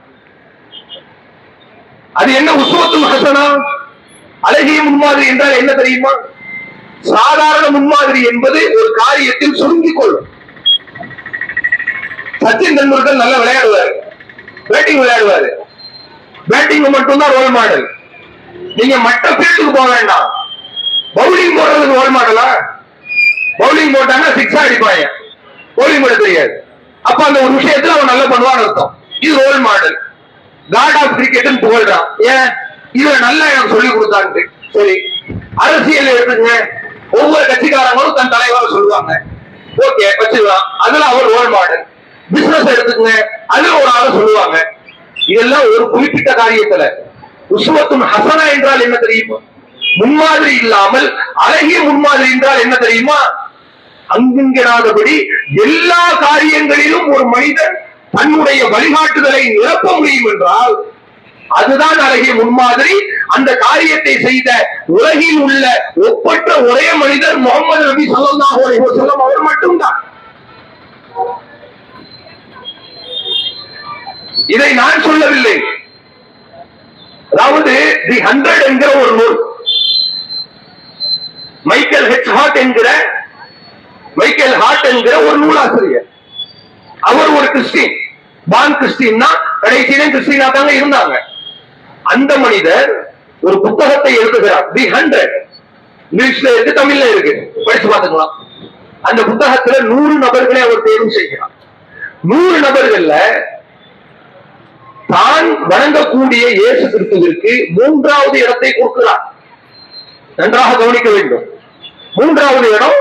அது என்ன உஸ்வத்துன் ஹஸனா? அழகிய முன்மாதிரி என்றால் என்ன தெரியுமா? சாதாரண முன்மாதிரி என்பது ஒரு காரியத்தில் சுருங்கிக் கொள்ளும். சச்சின் டெண்டுல்கர் நல்லா விளையாடுவாரு, பேட்டிங் விளையாடுவாரு. பேட்டிங் மட்டும்தான் ரோல் மாடல். நீங்க மற்ற ஃபீல்டுக்கு போக வேண்டாம். பவுலிங் போடுறதுக்கு ரோல் மாடலா? பவுலிங் போட்டாங்கன்னா சிக்ஸா அடிப்பாங்க, பவுலிங் போட தெரியாது. அப்ப அந்த ஒரு விஷயத்துல அவன் நல்லா பண்ணுவான்னு அர்த்தம். இது role model. God of cricket புகழ்றான். ஏன்? இதுல நல்லா எனக்கு சொல்லி கொடுத்தாங்க. சரி, அரசியல் எடுத்துங்க, ஒவ்வொரு கட்சிக்காரங்களும் தன் தலைவரை சொல்லுவாங்க, ஓகே வச்சுக்கலாம், அதுல அவர் ரோல் மாடல். பிசினஸ் எடுத்துங்க, அதுல ஒரு ஆளை சொல்லுவாங்க. இதெல்லாம் ஒரு குறிப்பிட்ட காரியத்துல. உஸ்வத்துன் ஹசனா என்றால் என்ன தெரியுமா? முன்மாதிரி இல்லாமல் அழகிய முன்மாதிரி என்றால் என்ன தெரியுமா? அங்குங்கிறாதபடி எல்லா காரியங்களிலும் ஒரு மனிதன் தன்னுடைய வழிகாட்டுதலை நிரப்ப முடியும் என்றால் அதுதான் அழகிய முன்மாதிரி. அந்த காரியத்தை செய்த உலகில் உள்ள ஒப்பற்ற ஒரே மனிதர் முகமது நபி ஸல்லல்லாஹு அலைஹி வஸல்லம் அவர் மட்டும்தான். இதை நான் சொல்லவில்லை. அதாவது தி 100 என்கிற ஒரு நூல், மைக்கேல் ஹார்ட் என்கிற ஒரு நூலாசிரியர். அவர் ஒரு கிறிஸ்டின், பான் கிறிஸ்டின் தான், கடைசியிலும் கிறிஸ்டினா தாங்க இருந்தாங்க. அந்த மனிதர் ஒரு புத்தகத்தை எழுதுகிறார், தி 100. இங்கிலீஷ்ல இருக்கு, தமிழ்ல இருக்கு, படிச்சு பார்த்துக்கலாம். அந்த புத்தகத்துல 100 நபர்களை அவர் தேர்வு செய்கிறார். 100 நபர்கள்ல தான் வணங்கக்கூடிய இயேசு கிறிஸ்துவிற்கு 3வது இடத்தை கொடுக்கிறார். நன்றாக கவனிக்க வேண்டும். 3வது இடம்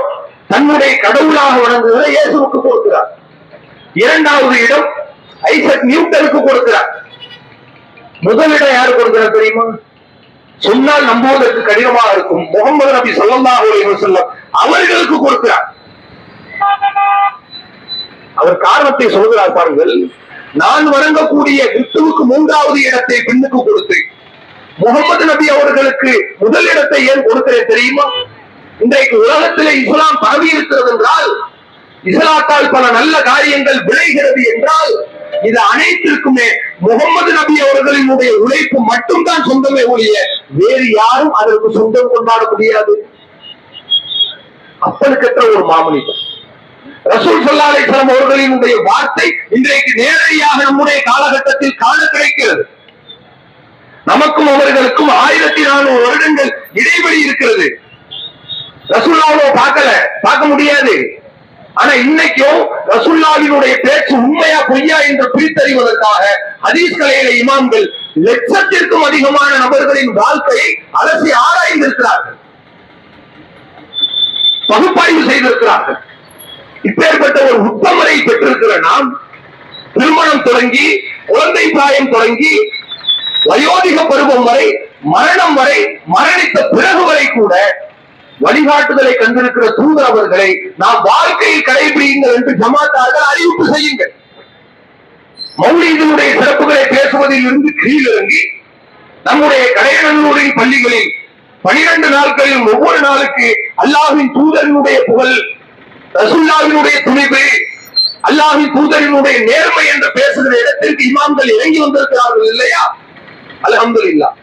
தன்னுடைய கடவுளாக வணங்குகிற இயேசுவுக்கு கொடுக்கிறார். 2வது இடம் ஐசக் நியூட்டனுக்கு கொடுக்கிறார். முதலிடம் யாரு கொடுக்கிறார் தெரியுமா? சொன்னால் நம்புவதற்கு கடினமாக இருக்கும், முகமது நபி ஸல்லல்லாஹு அலைஹி வஸல்லம் அவர்களுக்கு கொடுக்கிறார். அவர் காரணத்தை சொல்கிறார் பாருங்கள். நான் வணங்கக்கூடிய கிறிஸ்துவுக்கு 3வது இடத்தை பெண்ணுக்கு கொடுத்து முகமது நபி அவர்களுக்கு முதல் இடத்தை ஏன் கொடுக்கிறேன் தெரியுமா? இன்றைக்கு உலகத்திலே இஸ்லாம் பரவி இருக்கிறது என்றால், இஸ்லாத்தால் பல நல்ல காரியங்கள் விளைகிறது என்றால், இது அனைத்திற்குமே முகமது நபி அவர்களினுடைய உழைப்பு மட்டும்தான் சொந்தமே ஒழிய வேறு யாரும் அதற்கு சொந்தம் கொண்டாட முடியாது. அப்பனுக்கற்ற ஒரு மாமனிதர் ரசூல் ஸல்லல்லாஹு அலைஹி வஸல்லம் அவர்களினுடைய வார்த்தை இன்றைக்கு நேரடியாக நம்முடைய காலகட்டத்தில் காண கிடைக்கிறது. நமக்கும் அவர்களுக்கும் 1400 வருடங்கள் இடைவெளி இருக்கிறது. ரசூலுல்லாஹ்வை பார்க்க முடியாது. ஆனா இன்னைக்கும் ரசூலுல்லாஹ்வினுடைய பேச்சு உண்மையா பொய்யா என்று பிரித்தறிவதற்காக ஹதீஸ் கலையில இமாம்கள் லட்சத்திற்கும் அதிகமான நபர்களின் வாழ்க்கையை அலசி ஆராய்ந்திருக்கிறார்கள், பகுப்பாய்வு செய்திருக்கிறார்கள். இப்பேற்பட்ட ஒரு உத்தமரை பெற்றிருக்கிற நாம் திருமணம் தொடங்கி, குழந்தை பிராயம் தொடங்கி, வயோதிக பருவம் வரை, மரணம் வரை, மரணித்த பிறகு வரை கூட வழிகாட்டுதலை கண்டிருக்கிற தூதர் அவர்களை நாம் வாழ்க்கையில் கடைபிடிங்கள் என்று ஜமாத்தார்கள் அறிவிப்பு செய்யுங்கள். மௌலீதினுடைய சிறப்புகளை பேசுவதில் இருந்து கீழிறங்கி நம்முடைய கடையனூரின் பள்ளிகளில் 12 நாட்களில் ஒவ்வொரு நாளுக்கு அல்லாஹ்வின் தூதரினுடைய புகழ், ரசூலுல்லாஹ்வினுடைய துணிவு, அல்லாஹ்வின் தூதரினுடைய நேர்மை என்று பேசுகிற இடத்திற்கு இமாம்கள் இறங்கி வந்திருக்கிறார்கள் இல்லையா? அல்ஹம்துலில்லாஹ்,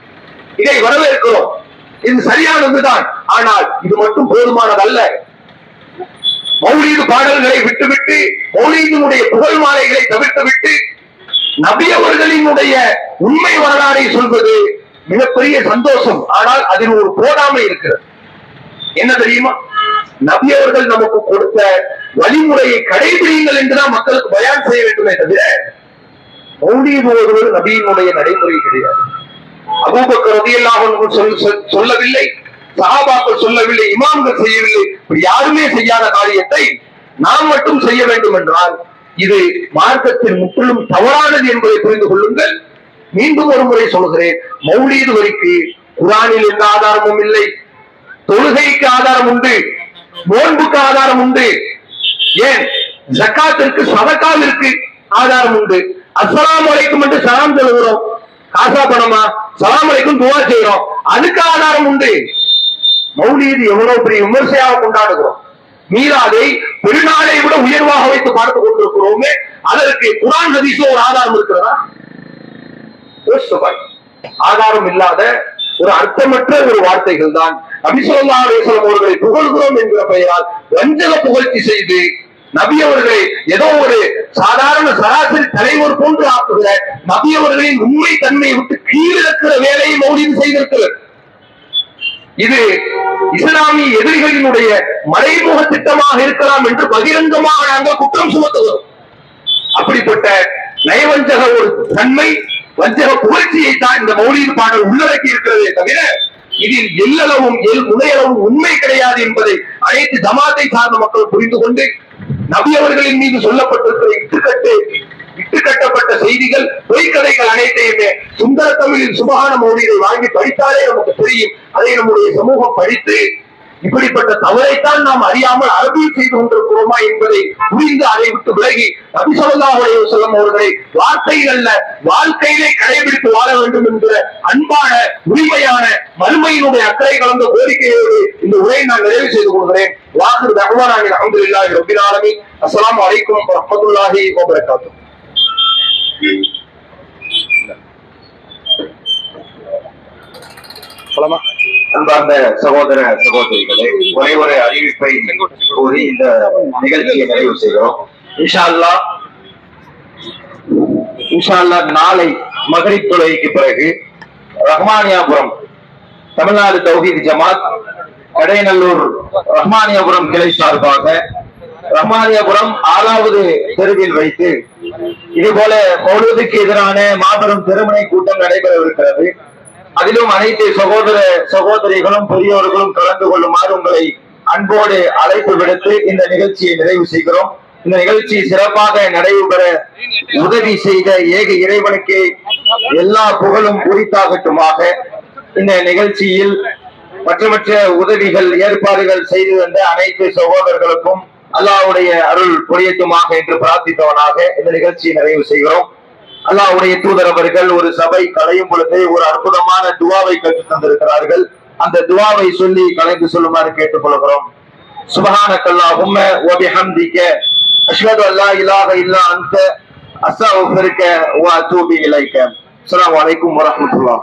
இதை வரவேற்கிறோம். இது சரியானதுதான். ஆனால் இது மட்டும் போதுமானதல்ல. மௌலீது பாடல்களை விட்டுவிட்டு, மௌலீதினுடைய புகழ் மாலைகளை தவிர்த்துவிட்டு நபி அவர்களினுடைய உண்மை வரலாறை சொல்வது மிகப்பெரிய சந்தோஷம். ஆனால் அதில் ஒரு போடாமை இருக்கிறது. என்ன தெரியுமா? நபி அவர்கள் நமக்கு கொடுத்த வழிமுறையை கடைபிடிங்கள் என்றுதான் மக்களுக்கு பயான் செய்ய வேண்டுமே தவிர மௌலீது ஓதுவது நபியினுடைய நடைமுறை கிடையாது. அபூபக்கர் ரலியல்லாஹு அன்ஹு சொல்லவில்லை, சஹாபாக்கள் சொல்லவில்லை, இமாம்கள் செய்யவில்லை. இப்படி யாருமே செய்யாத காரியத்தை நாம் மட்டும் செய்ய வேண்டும் என்றால் இது மார்க்கத்தில் முற்றிலும் தவறானது என்பதை புரிந்து கொள்ளுங்கள். மீண்டும் ஒரு முறை சொல்கிறேன், மௌலீது வரிக்கு குர்ஆனில் எந்த ஆதாரமும் இல்லை. தொழுகைக்கு ஆதாரம் உண்டு, நோன்புக்கு ஆதாரம் உண்டு, ஏன் ஜக்காத்திற்கு சதகாவிற்கு ஆதாரம் உண்டு. அஸ்ஸலாமு அலைக்கும் என்று சலாம் சொல்கிறோம், காசா பணமா, சலாம் அலைக்கும் துஆ செய்கிறோம், அதுக்கு ஆதாரம் உண்டு. மௌலீது எவ்வளவு பெரிய விமர்சையாக கொண்டாடுகிறோம். மீலாதை பெருநாளை விட உயர்வாக வைத்து பார்த்து கொண்டிருக்கிறோமே, அதற்கு குர்ஆன் ஹதீஸ்ல ஒரு ஆதாரம் இருக்கிறதா? ஆதாரம் இல்லாத ஒரு அர்த்தமற்ற ஒரு வார்த்தைகள் தான். நபி ஸல்லல்லாஹு அலைஹி வஸல்லம் அவர்களை புகழ்கிறோம் என்கிற பெயரால் வஞ்சக புகழ்ச்சி செய்து நபி அவர்களை ஏதோ ஒரு சாதாரண சராசரி தலைவர் போன்று ஆக்குகிற நபி அவர்களின் உண்மை தன்மையை விட்டு கீழிறக்கிற வேலையை மௌலிது செய்திருக்கிறது. இது இஸ்லாமிய எதிரிகளினுடைய மறைமுக திட்டமாக இருக்கலாம் என்று பகிரங்கமாக நாங்கள் குற்றம் சுமத்துகிறோம். அப்படிப்பட்ட நயவஞ்சக ஒரு தன்மை, வஞ்சக புகழ்ச்சியை தான் இந்த மௌலிது பாடல் உள்ளடக்கி இருக்கிறதே தவிர இதில் எல்லளவும் உடையளவும் உண்மை கிடையாது என்பதை அனைத்து ஜமாத்தை சார்ந்த மக்கள் புரிந்து கொண்டு நபி அவர்களின் மீது சொல்லப்பட்டிருக்கிற இட்டுக்கட்டப்பட்ட செய்திகள், பொய்க்கதைகள் அனைத்தையுமே சுந்தர தமிழில் சுபஹான மௌலிதை வாங்கி படித்தாலே நமக்கு தெரியும். அதை நம்முடைய சமூகம் படித்து இப்படிப்பட்ட தவறைத்தான் நாம் அறியாமல் அரபியில் செய்து கொண்டிருக்கிறோமா என்பதை புரிந்து அதை விட்டு விலகி நபி ஸல்லல்லாஹு அலைஹி வஸல்லம் அவர்களை வார்த்தைகள்ல வாழ்க்கையிலே கடைபிடித்து வாழ வேண்டும் என்கிற அன்பான உரிமையான மறுமையினுடைய அக்கறை கலந்த கோரிக்கையோடு இந்த உரையை நான் நிறைவு செய்து கொள்கிறேன். வாஹிரு தஅவானா அல்ஹம்துலில்லாஹி ரப்பில் ஆலமீன். அஸ்ஸலாமு அலைக்கும் வரஹ்மத்துல்லாஹி வபரகாத்துஹு. அன்பார்ந்த சகோதர சகோதரிகளே, ஒரே ஒரு அறிவிப்பை கூறி இந்த நிகழ்ச்சியை நிறைவு செய்கிறோம். இன்ஷா அல்லாஹ் நாளை மகரிப் தொழுகைக்கு பிறகு ரஹ்மானியாபுரம் தமிழ்நாடு தௌஹீத் ஜமாத் கடையநல்லூர் ரஹ்மானியாபுரம் கிளை சார்பாக ரஹ்மானியாபுரம் 6வது தெருவில் வைத்து இதுபோல மௌலூதுக்கு எதிரான மாபெரும் திருமணை கூட்டம் நடைபெறவிருக்கிறது. அதிலும் அனைத்து சகோதர சகோதரிகளும் பெரியோர்களும் கலந்து கொள்ளுமாறு உங்களை அன்போடு அழைப்பு விடுத்து இந்த நிகழ்ச்சியை நிறைவு செய்கிறோம். இந்த நிகழ்ச்சி சிறப்பாக நடைபெற உதவி செய்த ஏக இறைவனுக்கு எல்லா புகழும் உரித்தாகட்டுமாக. இந்த நிகழ்ச்சியில் மற்ற உதவிகள் ஏற்பாடுகள் செய்து வந்த அனைத்து சகோதரர்களுக்கும் அல்லாஹ்வுடைய அருள் புரியட்டுமாக என்று பிரார்த்தித்தவனாக இந்த நிகழ்ச்சியை நிறைவு செய்கிறோம். அல்லாஹ்வுடைய தூதர் அவர்கள் ஒரு சபை கலையும் பொழுது ஒரு அற்புதமான துவாவை கற்றுத் தந்திருக்கிறார்கள். அந்த துவாவை சொல்லி கலைந்து சொல்லுமாறு கேட்டுக்கொள்கிறோம். சுப்ஹானக்கல்லாஹும்ம வ பிஹம்திக அஷ்ஹது அல்லா இலாஹ இல்லா அன்த அஸ்தக்ஃபிருக வ அத்தூபு இலைக. அஸ்ஸலாமு அலைக்கும் வரஹ்மத்துல்லாஹ்.